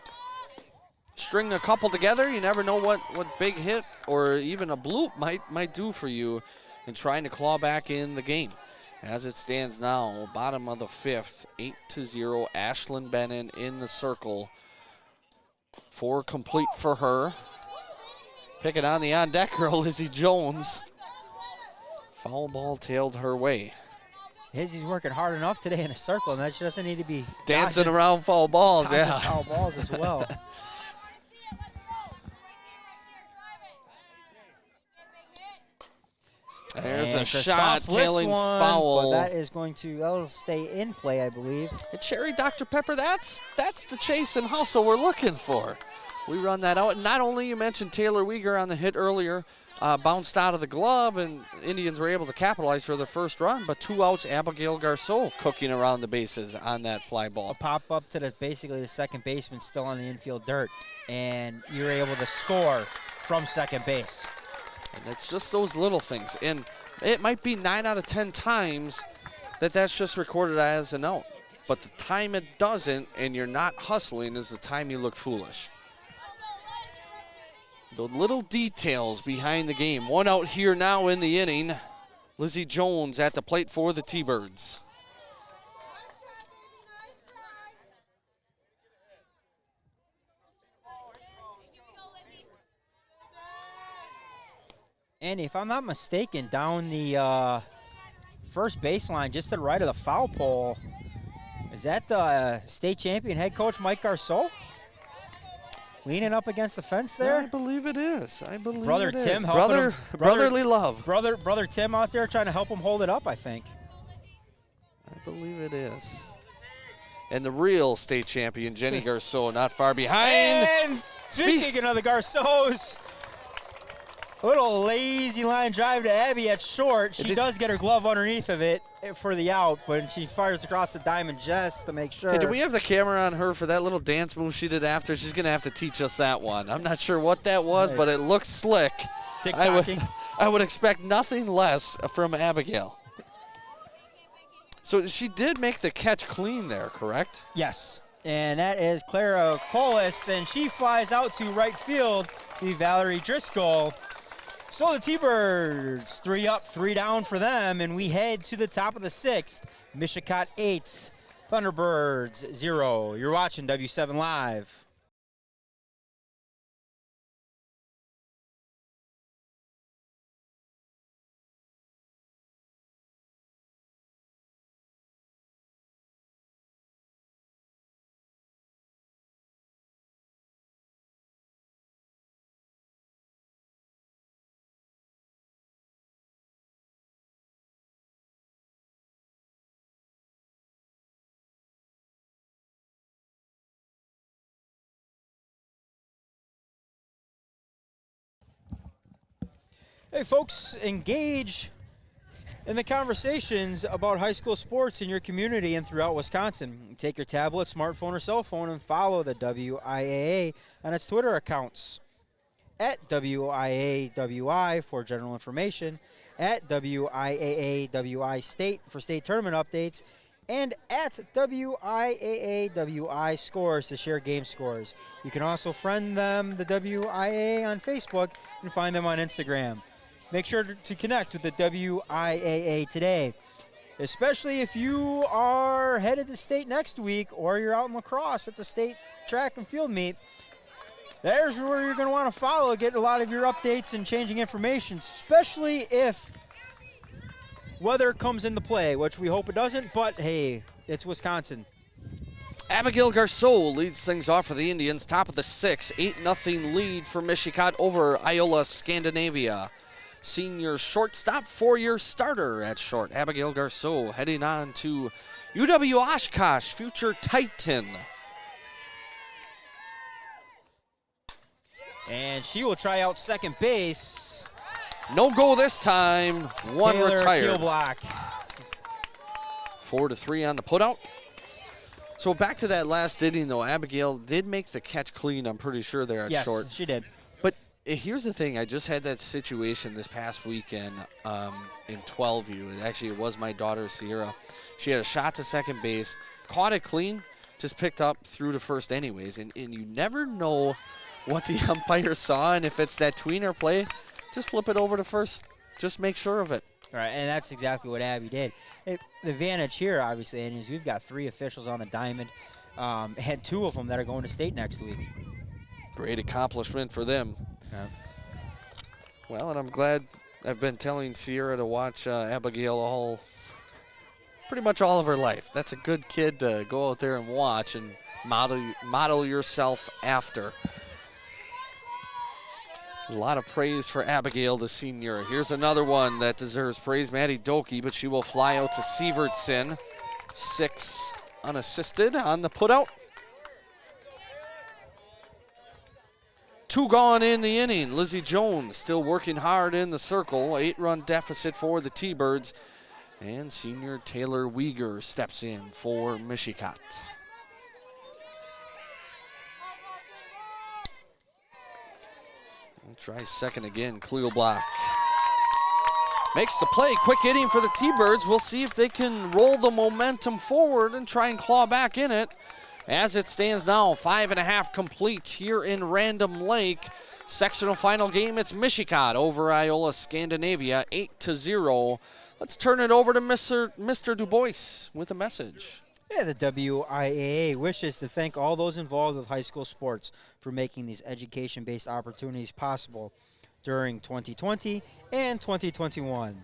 Speaker 2: String a couple together. You never know what big hit or even a bloop might do for you in trying to claw back in the game. As it stands now, bottom of the 5th, 8-0, Ashlyn Bennon in the circle. 4 complete for her. Picking on the on-deck girl, Lizzie Jones. Foul ball tailed her way.
Speaker 3: Izzy's working hard enough today in the circle, and that she doesn't need to be
Speaker 2: dancing around foul balls, yeah.
Speaker 3: Foul balls as well.
Speaker 2: There's
Speaker 3: and
Speaker 2: a shot, tailing foul.
Speaker 3: But that'll stay in play, I believe.
Speaker 2: And Cherry Dr. Pepper, that's the chase and hustle we're looking for. We run that out. And not only you mentioned Taylor Weegar on the hit earlier, bounced out of the glove, and Indians were able to capitalize for their first run, but 2 outs, Abigail Garceau cooking around the bases on that fly ball.
Speaker 3: A pop up to basically the second baseman still on the infield dirt, and you're able to score from second base.
Speaker 2: And it's just those little things. And it might be 9 out of 10 times that's just recorded as an out. But the time it doesn't and you're not hustling is the time you look foolish. The little details behind the game. 1 out here now in the inning. Lizzie Jones at the plate for the T-Birds.
Speaker 3: Andy, if I'm not mistaken, down the first baseline, just to the right of the foul pole, is that the state champion head coach Mike Garceau? Leaning up against the fence there?
Speaker 2: I believe it is. I believe
Speaker 3: Brother
Speaker 2: it
Speaker 3: Tim
Speaker 2: is.
Speaker 3: helping him.
Speaker 2: Brotherly love.
Speaker 3: Brother Tim out there trying to help him hold it up, I think.
Speaker 2: I believe it is. And the real state champion, Jenny Garceau, not far behind.
Speaker 3: And speaking of the Garceaus, a little lazy line drive to Abby at short. She does get her glove underneath of it for the out, but she fires across the diamond just to make sure.
Speaker 2: Hey, do we have the camera on her for that little dance move she did after? She's going to have to teach us that one. I'm not sure what that was, but it looks slick. I would expect nothing less from Abigail. So she did make the catch clean there, correct?
Speaker 3: Yes, and that is Clara Colas, and she flies out to right field, the Valerie Driscoll. So the T-Birds, 3 up, 3 down for them, and we head to the top of the 6th. Mishicot 8, Thunderbirds 0. You're watching W7 Live. Hey folks, engage in the conversations about high school sports in your community and throughout Wisconsin. Take your tablet, smartphone, or cell phone and follow the WIAA on its Twitter accounts at WIAWI for general information, at WIAAWI State for state tournament updates, and at WIAAWI Scores to share game scores. You can also friend them, the WIAA, on Facebook and find them on Instagram. Make sure to connect with the WIAA today, especially if you are headed to state next week or you're out in lacrosse at the state track and field meet. There's where you're going to want to follow, get a lot of your updates and changing information, especially if weather comes into play, which we hope it doesn't, but hey, it's Wisconsin.
Speaker 2: Abigail Garceau leads things off for the Indians, top of the 6th, 8-0 lead for Mishicot over Iola-Scandinavia. Senior shortstop, 4-year starter at short. Abigail Garceau heading on to UW-Oshkosh, future Titan.
Speaker 3: And she will try out second base.
Speaker 2: No go this time. One
Speaker 3: Taylor
Speaker 2: retired.
Speaker 3: Keelblock.
Speaker 2: 4-3 on the putout. So back to that last inning, though. Abigail did make the catch clean, I'm pretty sure, there at short.
Speaker 3: Yes, she did.
Speaker 2: But here's the thing. I just had that situation this past weekend in 12U. Actually, it was my daughter, Sierra. She had a shot to second base, caught it clean, just picked up through to first anyways. And you never know what the umpire saw, and if it's that tweener play, just flip it over to first. Just make sure of it.
Speaker 3: All right, and that's exactly what Abby did. The advantage here, obviously, is we've got 3 officials on the diamond, and 2 of them that are going to state next week.
Speaker 2: Great accomplishment for them.
Speaker 3: Yeah.
Speaker 2: Well, and I'm glad I've been telling Sierra to watch Abigail pretty much all of her life. That's a good kid to go out there and watch and model yourself after. A lot of praise for Abigail, the senior. Here's another one that deserves praise, Maddie Doki, but she will fly out to Sievertson. 6 unassisted on the putout. 2 gone in the inning. Lizzie Jones still working hard in the circle. 8-run deficit for the T-Birds. And senior Taylor Weeger steps in for Mishicot. We'll try second again, Kleelblock. Makes the play, quick hitting for the T-Birds. We'll see if they can roll the momentum forward and try and claw back in it. As it stands now, 5.5 complete here in Random Lake. Sectional final game, it's Mishicot over Iola-Scandinavia, 8-0. Let's turn it over to Mr. DuBois with a message.
Speaker 3: Yeah, the WIAA wishes to thank all those involved with high school sports for making these education-based opportunities possible during 2020 and 2021.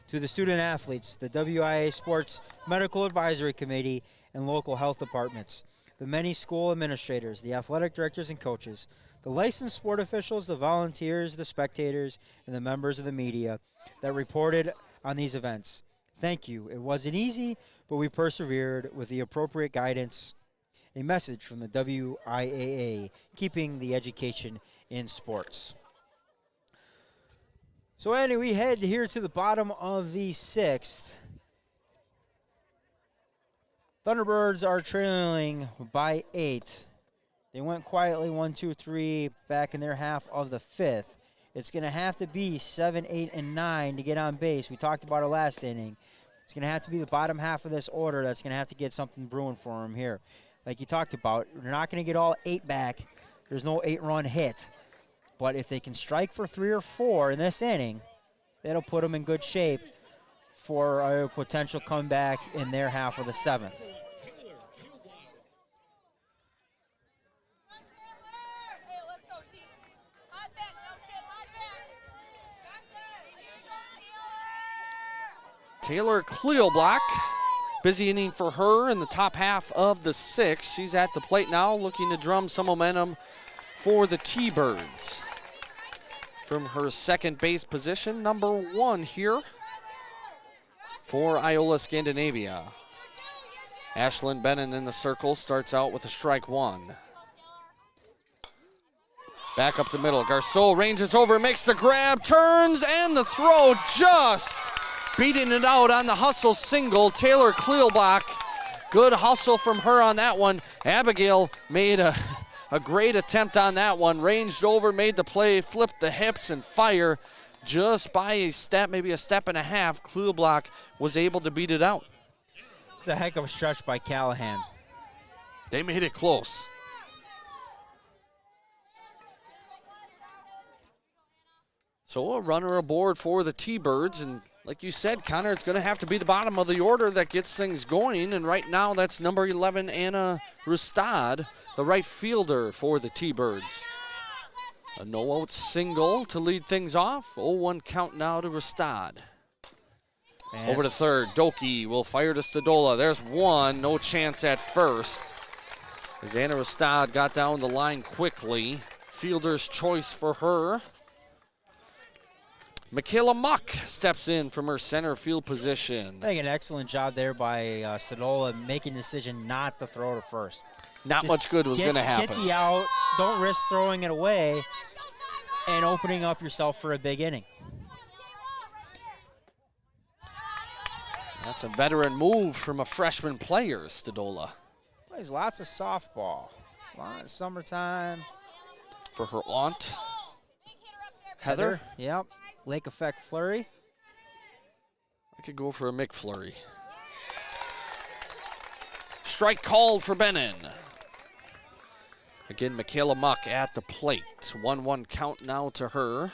Speaker 3: To the student athletes, the WIAA Sports Medical Advisory Committee and local health departments, the many school administrators, the athletic directors and coaches, the licensed sport officials, the volunteers, the spectators, and the members of the media that reported on these events. Thank you. It wasn't easy, but we persevered with the appropriate guidance. A message from the WIAA, keeping the education in sports. So anyway, we head here to the bottom of the 6th. Thunderbirds are trailing by 8. They went quietly 1, 2, 3 back in their half of the 5th. It's going to have to be 7, 8, and 9 to get on base. We talked about it last inning. It's going to have to be the bottom half of this order that's going to have to get something brewing for them here. Like you talked about, they're not going to get all 8 back. There's no 8-run hit. But if they can strike for 3 or 4 in this inning, that'll put them in good shape for a potential comeback in their half of the 7th.
Speaker 2: Taylor Kleelblock, busy inning for her in the top half of the 6th. She's at the plate now, looking to drum some momentum for the T-Birds. From her second base position, number 1 here for Iola-Scandinavia. Ashlyn Bennon in the circle, starts out with a strike 1. Back up the middle, Garceau ranges over, makes the grab, turns, and the throw just beating it out on the hustle single. Taylor Kleelbach, good hustle from her on that one. Abigail made a great attempt on that one. Ranged over, made the play, flipped the hips and fire. Just by a step, maybe a step and a half, Kleelbach was able to beat it out.
Speaker 3: It's a heck of a stretch by Callahan.
Speaker 2: They made it close. So a runner aboard for the T-Birds, and like you said, Connor, it's going to have to be the bottom of the order that gets things going, and right now that's number 11, Anna Rustad, the right fielder for the T-Birds. A no-out single to lead things off. 0-1 count now to Rustad.
Speaker 3: And
Speaker 2: Over to third, Doki will fire to Stadola. There's one, no chance at first. As Anna Rustad got down the line quickly. Fielder's choice for her. Michaela Muck steps in from her center field position.
Speaker 3: I think an excellent job there by Stadola making the decision not to throw to first.
Speaker 2: Not
Speaker 3: Just
Speaker 2: much good was going to happen.
Speaker 3: Get the out, don't risk throwing it away, and opening up yourself for a big inning.
Speaker 2: That's a veteran move from a freshman player, Stadola.
Speaker 3: Plays lots of softball. A lot of summertime.
Speaker 2: For her aunt, Heather.
Speaker 3: Yep. Lake Effect Flurry.
Speaker 2: I could go for a McFlurry. Strike called for Benin. Again, Michaela Muck at the plate. 1-1 count now to her.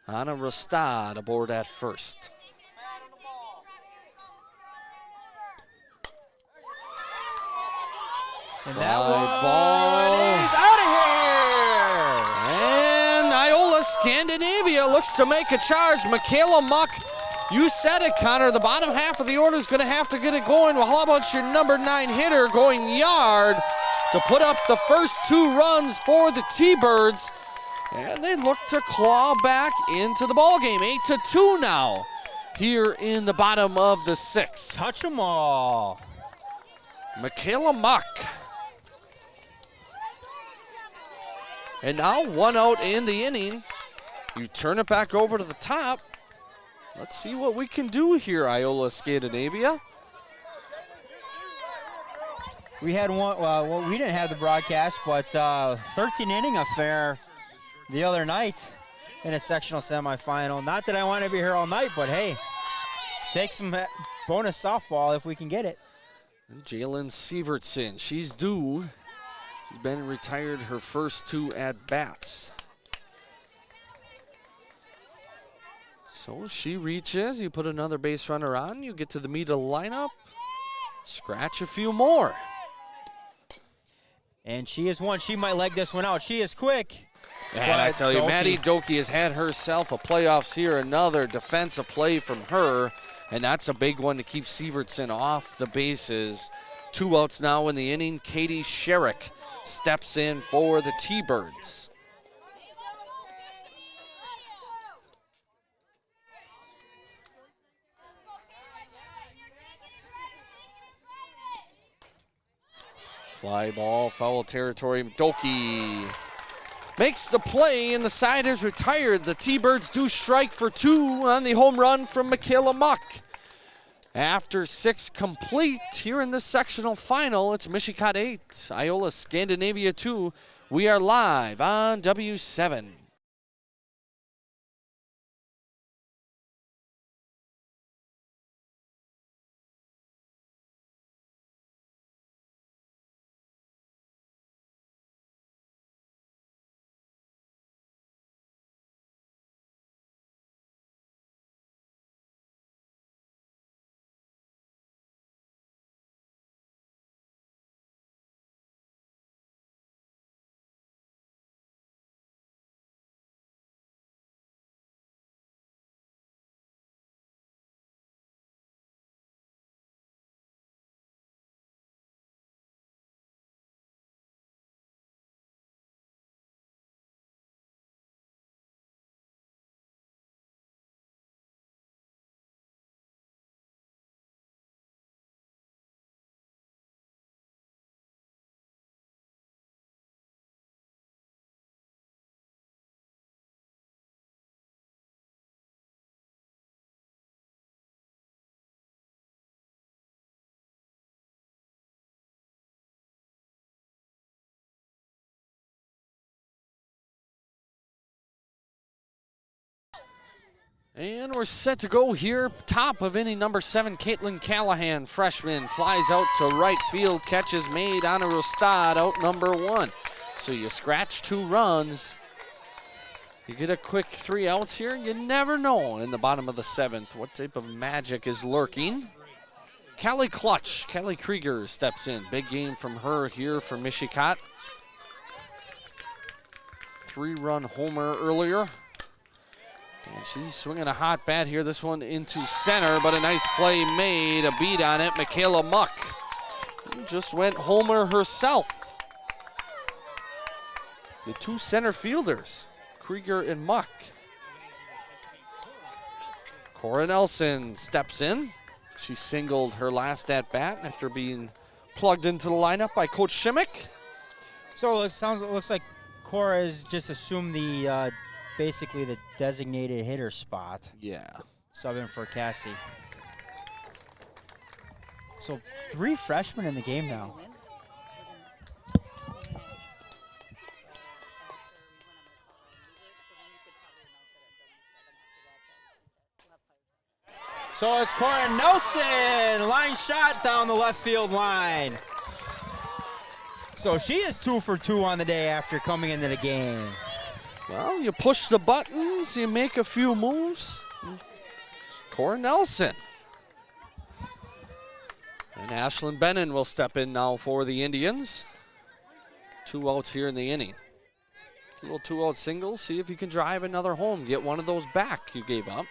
Speaker 2: Anna Rustad aboard at first.
Speaker 3: And that
Speaker 2: ball
Speaker 3: is out of here.
Speaker 2: And Iola-Scandinavia looks to make a charge. Michaela Muck, you said it, Connor. The bottom half of the order is going to have to get it going. Well, how about your number 9 hitter going yard to put up the first 2 runs for the T-Birds? And they look to claw back into the ballgame. 8-2 now here in the bottom of the 6th.
Speaker 3: Touch them all.
Speaker 2: Michaela Muck. And now 1 out in the inning. You turn it back over to the top. Let's see what we can do here, Iola-Scandinavia.
Speaker 3: We had one, well, we didn't have the broadcast, but 13-inning affair the other night in a sectional semifinal. Not that I want to be here all night, but hey, take some bonus softball if we can get it.
Speaker 2: And Jalen Sievertson, she's due. She's been retired her first 2 at-bats. So she reaches, you put another base runner on, you get to the meat of the lineup, scratch a few more.
Speaker 3: And she is one. She might leg this one out. She is quick.
Speaker 2: And I tell you, Maddie Doki has had herself a playoffs here. Another defensive play from her, and that's a big one to keep Sievertson off the bases. 2 outs now in the inning. Katie Sherrick steps in for the T-Birds. Fly ball, foul territory. Doki makes the play, and the side is retired. The T-Birds do strike for 2 on the home run from Michaela Muck. After 6 complete here in the sectional final, it's Mishicot 8, Iola-Scandinavia 2. We are live on W7. And we're set to go here. Top of inning number 7, Caitlin Callahan, freshman, flies out to right field. Catch is made on a Rostad, out number 1. So you scratch 2 runs. You get a quick 3 outs here. You never know in the bottom of the 7th what type of magic is lurking. Callie Clutch, Kelly Krieger steps in. Big game from her here for Mishicot. 3-run homer earlier. And she's swinging a hot bat here. This one into center, but a nice play made. A beat on it, Michaela Muck. Who just went homer herself. The 2 center fielders, Krieger and Muck. Cora Nelson steps in. She singled her last at-bat after being plugged into the lineup by Coach Shimmick.
Speaker 3: So it looks like Cora has just assumed the basically the designated hitter spot.
Speaker 2: Yeah.
Speaker 3: Subbing for Cassie. So 3 freshmen in the game now. So it's Cora Nelson, line shot down the left field line. So she is 2 for 2 on the day after coming into the game.
Speaker 2: Well, you push the buttons, you make a few moves. Cora Nelson. And Ashlyn Bennon will step in now for the Indians. 2 outs here in the inning. A little 2-out singles, see if you can drive another home, get one of those back you gave up.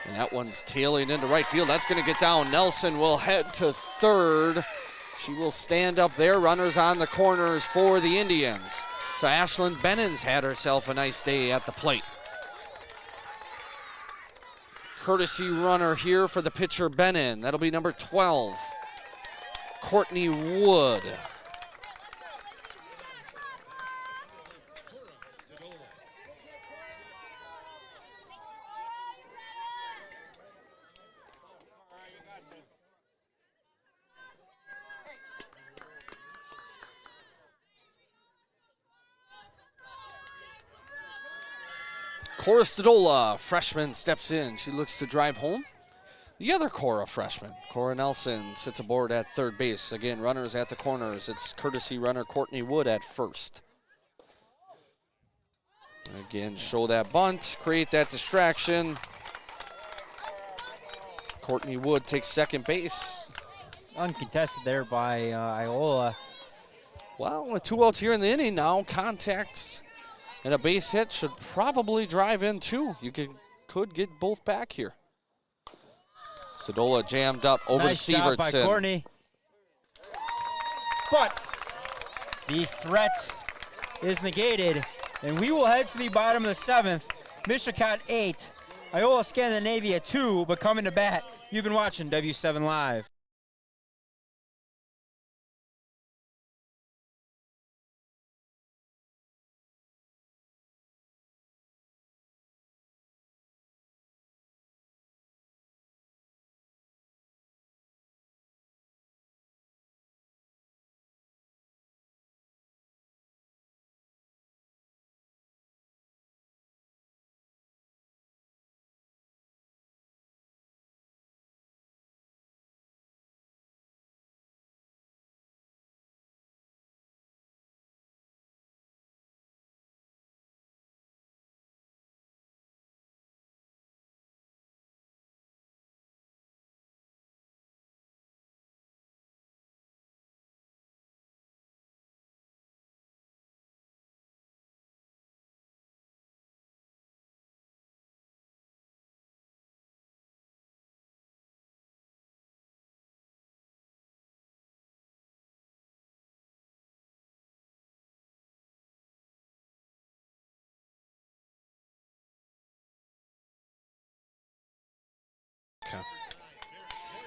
Speaker 2: And that one's tailing into right field. That's going to get down. Nelson will head to third. She will stand up there. Runners on the corners for the Indians. So Ashlyn Bennon's had herself a nice day at the plate. Courtesy runner here for the pitcher Bennon. That'll be number 12, Courtney Wood. Cora Stadola, freshman, steps in. She looks to drive home. The other Cora freshman, Cora Nelson, sits aboard at third base. Again, runners at the corners. It's courtesy runner Courtney Wood at first. Again, show that bunt, create that distraction. Courtney Wood takes second base.
Speaker 3: Uncontested there by Iola.
Speaker 2: Well, with 2 outs here in the inning now, contacts and a base hit should probably drive in too. You could get both back here. Stadola jammed up over
Speaker 3: nice
Speaker 2: to
Speaker 3: job
Speaker 2: Sievertson.
Speaker 3: by Courtney. But the threat is negated, and we will head to the bottom of the 7th. Mishicot 8, Iola-Scandinavia 2, but coming to bat. You've been watching W7 Live.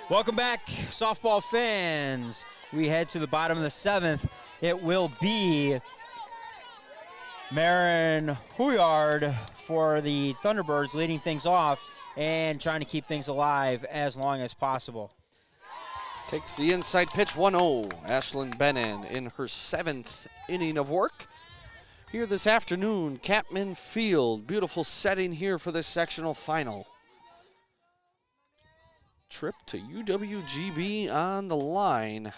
Speaker 3: Welcome back, softball fans. We head to the bottom of the 7th. It will be Marin Huyard for the Thunderbirds leading things off and trying to keep things alive as long as possible.
Speaker 2: Takes the inside pitch, 1-0. Ashlyn Bennon in her 7th inning of work. here this afternoon. Capman Field, beautiful setting here for this sectional final. Trip to UWGB on the line.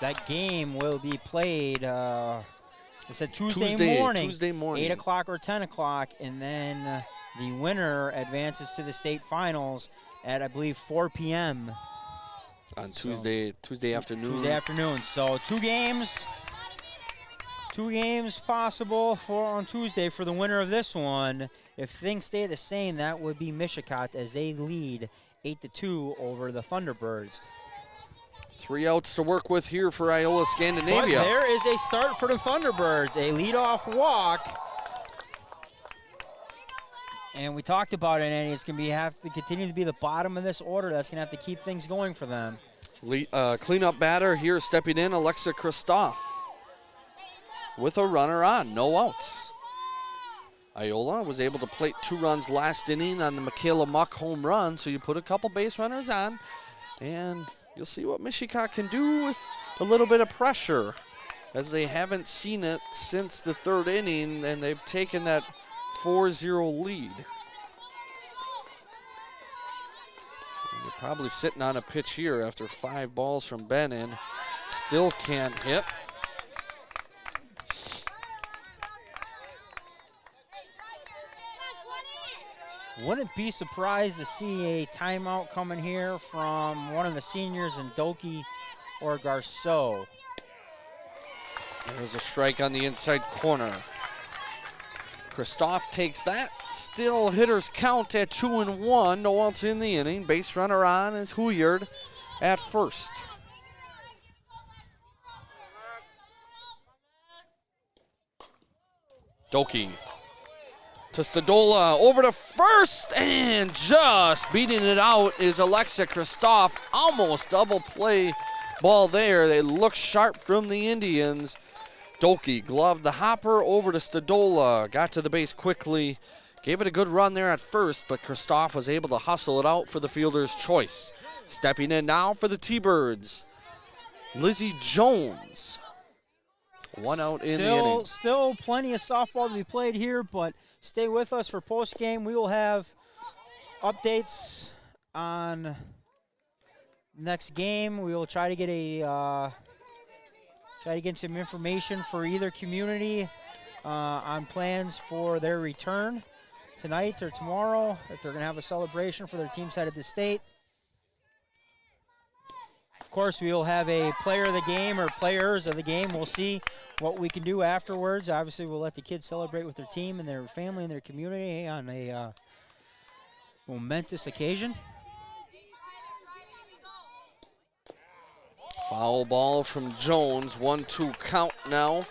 Speaker 3: That game will be played, it's a Tuesday morning, 8 o'clock or 10 o'clock, and then the winner advances to the state finals at, I believe, 4 p.m.
Speaker 2: On Tuesday afternoon.
Speaker 3: Tuesday afternoon. So two games possible on Tuesday for the winner of this one. If things stay the same, that would be Mishicot as they lead 8-2 over the Thunderbirds.
Speaker 2: 3 outs to work with here for Iola-Scandinavia.
Speaker 3: But there is a start for the Thunderbirds, a leadoff walk. And we talked about it, and it's going to have to continue to be the bottom of this order. That's going to have to keep things going for them.
Speaker 2: Cleanup batter here stepping in, Alexa Christoph. With a runner on, no outs. Iola was able to plate 2 runs last inning on the Michaela Muck home run, so you put a couple base runners on, and you'll see what Mishicot can do with a little bit of pressure, as they haven't seen it since the 3rd inning, and they've taken that 4-0 lead. And you're probably sitting on a pitch here after 5 balls from Benin. Still can't hit.
Speaker 3: Wouldn't be surprised to see a timeout coming here from one of the seniors in Doki or Garceau.
Speaker 2: There's a strike on the inside corner. Christoph takes that. Still hitters count at 2-1. No outs in the inning. Base runner on is Huyard at first. Doki to Stadola, over to first, and just beating it out is Alexa Christoph. Almost double play ball there. They look sharp from the Indians. Doki gloved the hopper over to Stadola, got to the base quickly, gave it a good run there at first, but Christoph was able to hustle it out for the fielder's choice. Stepping in now for the T-Birds, Lizzie Jones. 1 out in the inning.
Speaker 3: Still plenty of softball to be played here, but stay with us for post-game. We will have updates on next game. We will try to get some information for either community on plans for their return tonight or tomorrow, if they're going to have a celebration for their teams headed to state. Of course, we will have a player of the game or players of the game. We'll see what we can do afterwards. Obviously, we'll let the kids celebrate with their team and their family and their community on a momentous occasion.
Speaker 2: Foul ball from Jones. 1-2 count now.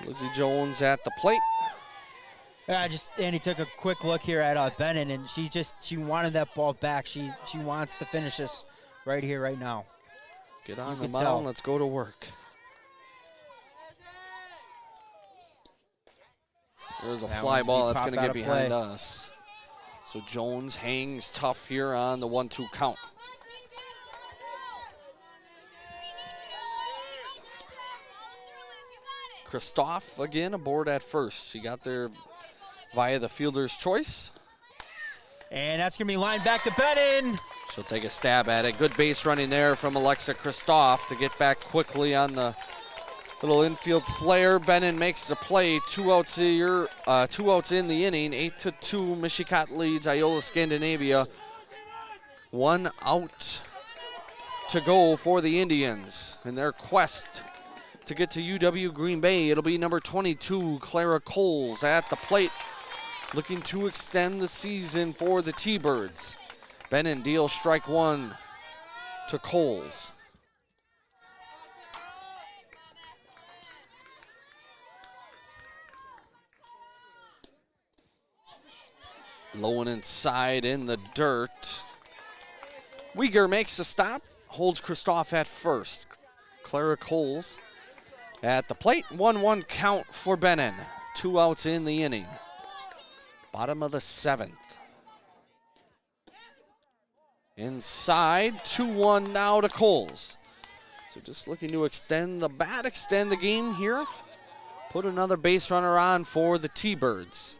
Speaker 2: Lizzie Jones at the plate.
Speaker 3: Andy took a quick look here at Bennett, and she wanted that ball back. She wants to finish this right here, right now.
Speaker 2: Get on the mound. Let's go to work. There's a fly ball that's going to get behind us. So Jones hangs tough here on the 1-2 count. Christoph again aboard at first. She got there via the fielder's choice.
Speaker 3: And that's going to be lined back to Benin.
Speaker 2: She'll take a stab at it. Good base running there from Alexa Christoph to get back quickly on the little infield flare. Benin makes the play. 2 outs here, 2 outs in the inning. 8-2. Mishicot leads Iola-Scandinavia. 1 out to go for the Indians in their quest to get to UW Green Bay. It'll be number 22, Clara Coles at the plate, looking to extend the season for the T-Birds. Benin deals strike 1 to Coles. Low and inside in the dirt. Uyghur makes the stop, holds Christoph at first. Clara Coles at the plate. 1-1 count for Benin. 2 outs in the inning. Bottom of the 7th. Inside, 2-1 now to Coles. So just looking to extend the bat, extend the game here put another base runner on for the T-Birds.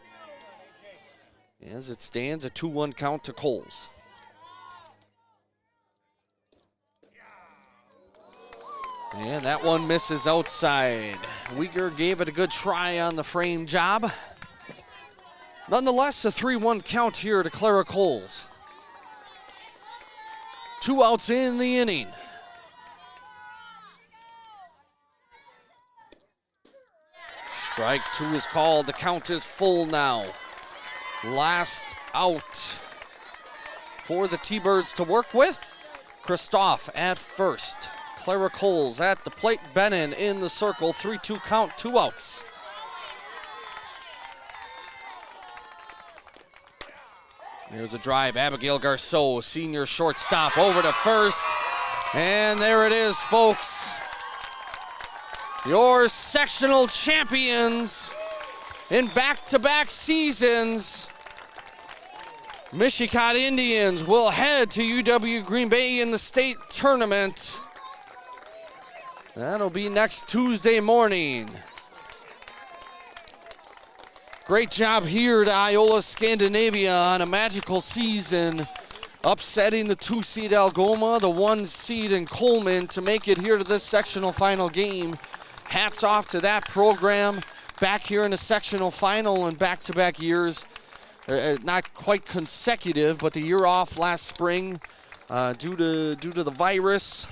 Speaker 2: As it stands, a 2-1 count to Coles. And that one misses outside. Uyghur gave it a good try on the frame job. Nonetheless, a 3-1 count here to Clara Coles. 2 outs in the inning. Strike 2 is called. The count is full now. Last out for the T-Birds to work with. Christoph at first. Clara Coles at the plate. Bennon in the circle. 3-2 count, 2 outs. Here's a drive. Abigail Garceau, senior shortstop, over to first. And there it is, folks. Your sectional champions in back-to-back seasons. Mishicot Indians will head to UW Green Bay in the state tournament. That'll be next Tuesday morning. Great job here to Iola-Scandinavia on a magical season, upsetting the 2-seed Algoma, the 1-seed in Coleman to make it here to this sectional final game. Hats off to that program. Back here in a sectional final in back-to-back years. Not quite consecutive, but the year off last spring due to the virus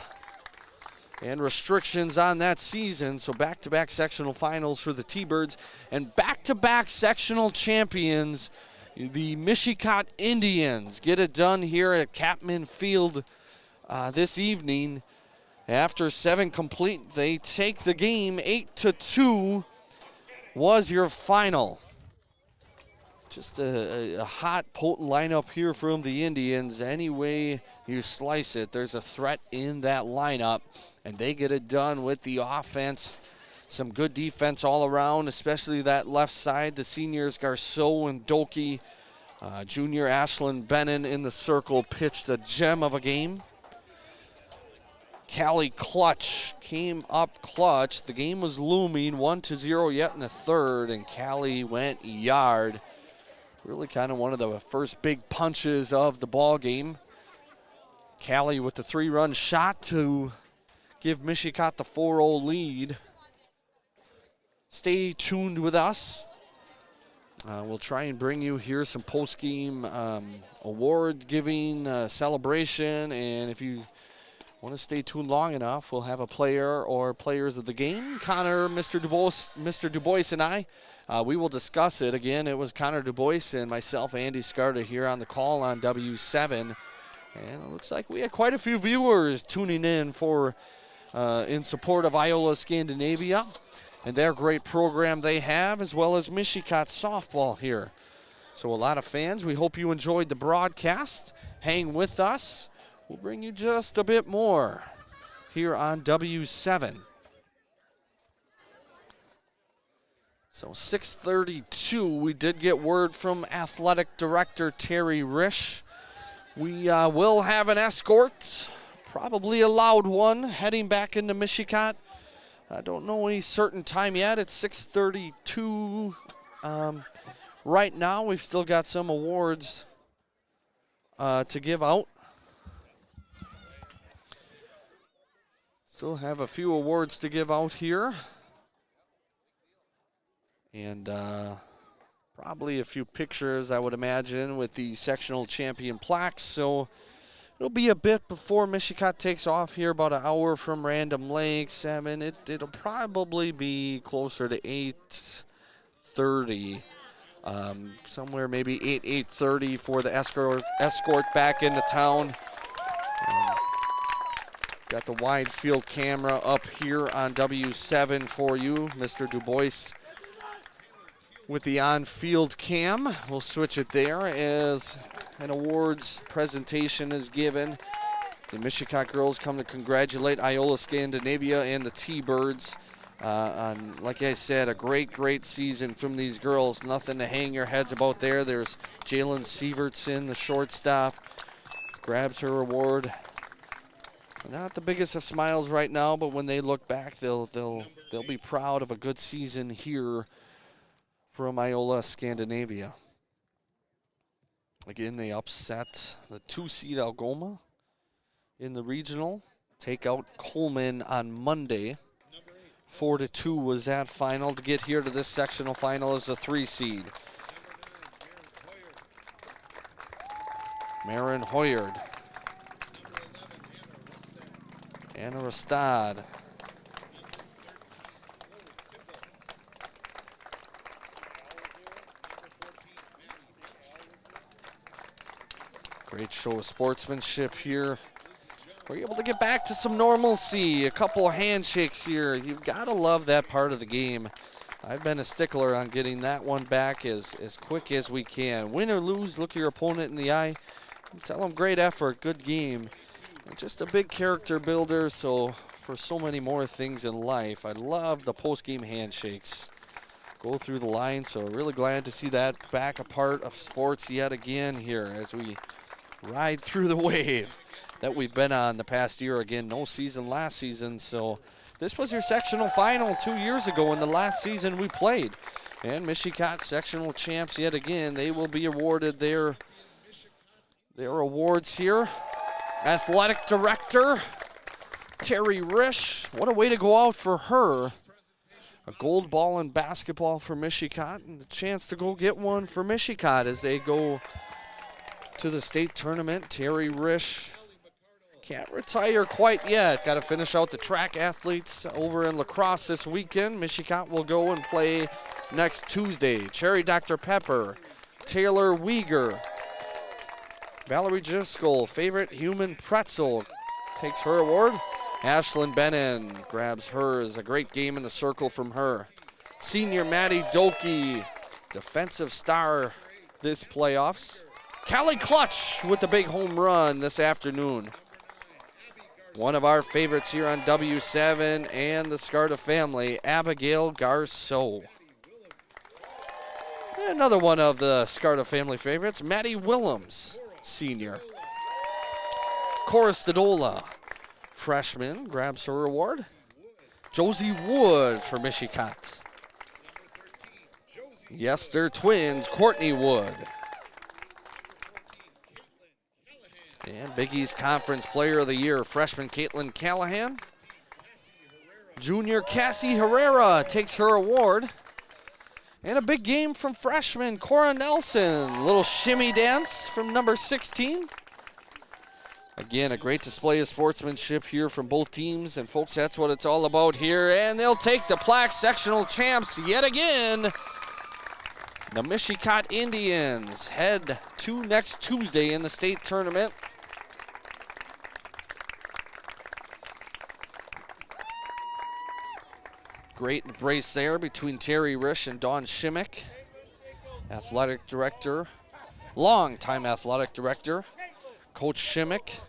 Speaker 2: and restrictions on that season. So back-to-back sectional finals for the T-Birds and back-to-back sectional champions, the Mishicot Indians, get it done here at Capman Field this evening. After 7 complete, they take the game. 8-2 was your final. Just a hot, potent lineup here from the Indians. Any way you slice it, there's a threat in that lineup, and they get it done with the offense. Some good defense all around, especially that left side. The seniors Garceau and Doki. Junior Ashlyn Bennon in the circle pitched a gem of a game. Callie Clutch came up clutch. The game was looming, 1-0 yet in the third, and Callie went yard. Really kind of one of the first big punches of the ball game. Callie with the 3-run shot to give Mishicot the 4-0 lead. Stay tuned with us. We'll try and bring you here some post-game award giving celebration, and if you want to stay tuned long enough, we'll have a player or players of the game. Connor, Mr. Dubois, and I, we will discuss it. Again, it was Connor Dubois and myself, Andy Scarta, here on the call on W7. And it looks like we had quite a few viewers tuning in for in support of Iola-Scandinavia and their great program they have, as well as Mishicot softball here. So a lot of fans. We hope you enjoyed the broadcast. Hang with us. We'll bring you just a bit more here on W7. So 6:32, we did get word from Athletic Director Terry Risch. We will have an escort, probably a loud one, heading back into Mishicot. I don't know any certain time yet. It's 6:32 right now. We've still got some awards to give out. Still have a few awards to give out here. And probably a few pictures, I would imagine, with the sectional champion plaques. So it'll be a bit before Mishicot takes off here, about an hour from Random Lake, 7. It'll probably be closer to 8:30. Somewhere maybe 8:30 for the escort back into town. Got the wide field camera up here on W7 for you, Mr. Dubois with the on-field cam. We'll switch it there as an awards presentation is given. The Mishicot girls come to congratulate Iola-Scandinavia and the T-Birds on, like I said, a great season from these girls. Nothing to hang your heads about there. There's Jalen Sievertson, the shortstop, grabs her award. Not the biggest of smiles right now, but when they look back, they'll be proud of a good season here from Iola-Scandinavia. Again, they upset the 2-seed Algoma in the regional. Take out Coleman on Monday. 4-2 was that final to get here to this sectional final as a 3-seed. Marin Hoyard. Anna Rastad. Great show of sportsmanship here. We're able to get back to some normalcy. A couple of handshakes here. You've got to love that part of the game. I've been a stickler on getting that one back as quick as we can. Win or lose, look your opponent in the eye. Tell them great effort, good game. And just a big character builder, so for so many more things in life. I love the post-game handshakes. Go through the line, so really glad to see that back a part of sports yet again here as we ride through the wave that we've been on the past year. Again, no season last season, so this was your sectional final 2 years ago in the last season we played. And Mishicot sectional champs yet again. They will be awarded their awards here. Athletic director, Terry Risch. What a way to go out for her. A gold ball in basketball for Mishicot and a chance to go get one for Mishicot as they go to the state tournament. Terry Risch can't retire quite yet. Got to finish out the track athletes over in lacrosse this weekend. Mishicot will go and play next Tuesday. Cherry Dr. Pepper, Taylor Weeger, Valerie Driscoll, favorite human pretzel, takes her award. Ashlyn Bennon grabs hers. A great game in the circle from her. Senior Maddie Doki, defensive star this playoffs. Callie Clutch with the big home run this afternoon. One of our favorites here on W7 and the Scarta family, Abigail Garceau. Another one of the Scarta family favorites, Maddie Willems, senior. Cora Stadola, freshman, grabs her award. Josie Wood for Mishicot. Yes, they're twins, Courtney Wood. And Big East Conference Player of the Year, freshman Caitlin Callahan. Junior Cassie Herrera takes her award. And a big game from freshman Cora Nelson. Little shimmy dance from number 16. Again, a great display of sportsmanship here from both teams. And folks, that's what it's all about here. And they'll take the Plaque sectional champs yet again. The Mishicot Indians head to next Tuesday in the state tournament. Great embrace there between Terry Risch and Dawn Shimmick. Athletic director, longtime athletic director, Coach Shimmick.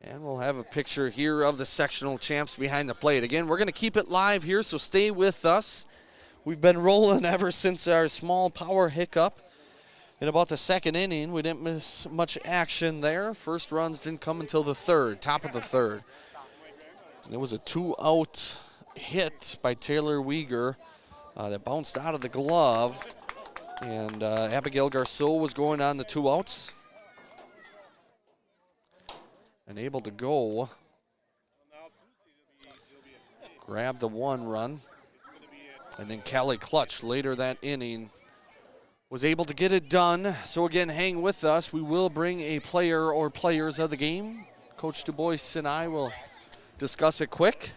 Speaker 2: And we'll have a picture here of the sectional champs behind the plate. Again, we're going to keep it live here, so stay with us. We've been rolling ever since our small power hiccup. In about the second inning, we didn't miss much action there. First runs didn't come until the third, top of the third. There was a 2-out hit by Taylor Weeger that bounced out of the glove. And Abigail Garceau was going on the 2 outs. And able to go. Grab the 1 run. And then Callie Clutch later that inning was able to get it done. So again, hang with us. We will bring a player or players of the game. Coach Du Bois and I will discuss it quick.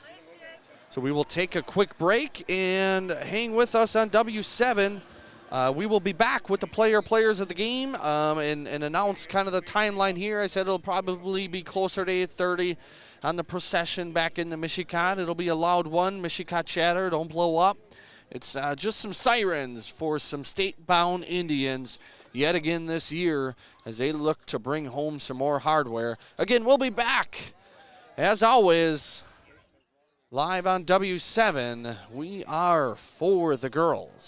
Speaker 2: So we will take a quick break and hang with us on W7. We will be back with the players of the game and announce kind of the timeline here. I said it'll probably be closer to 8:30 on the procession back into Mishicot. It'll be a loud one. Mishicot chatter, don't blow up. It's just some sirens for some state-bound Indians yet again this year as they look to bring home some more hardware. Again, we'll be back, as always, live on W7. We are for the girls.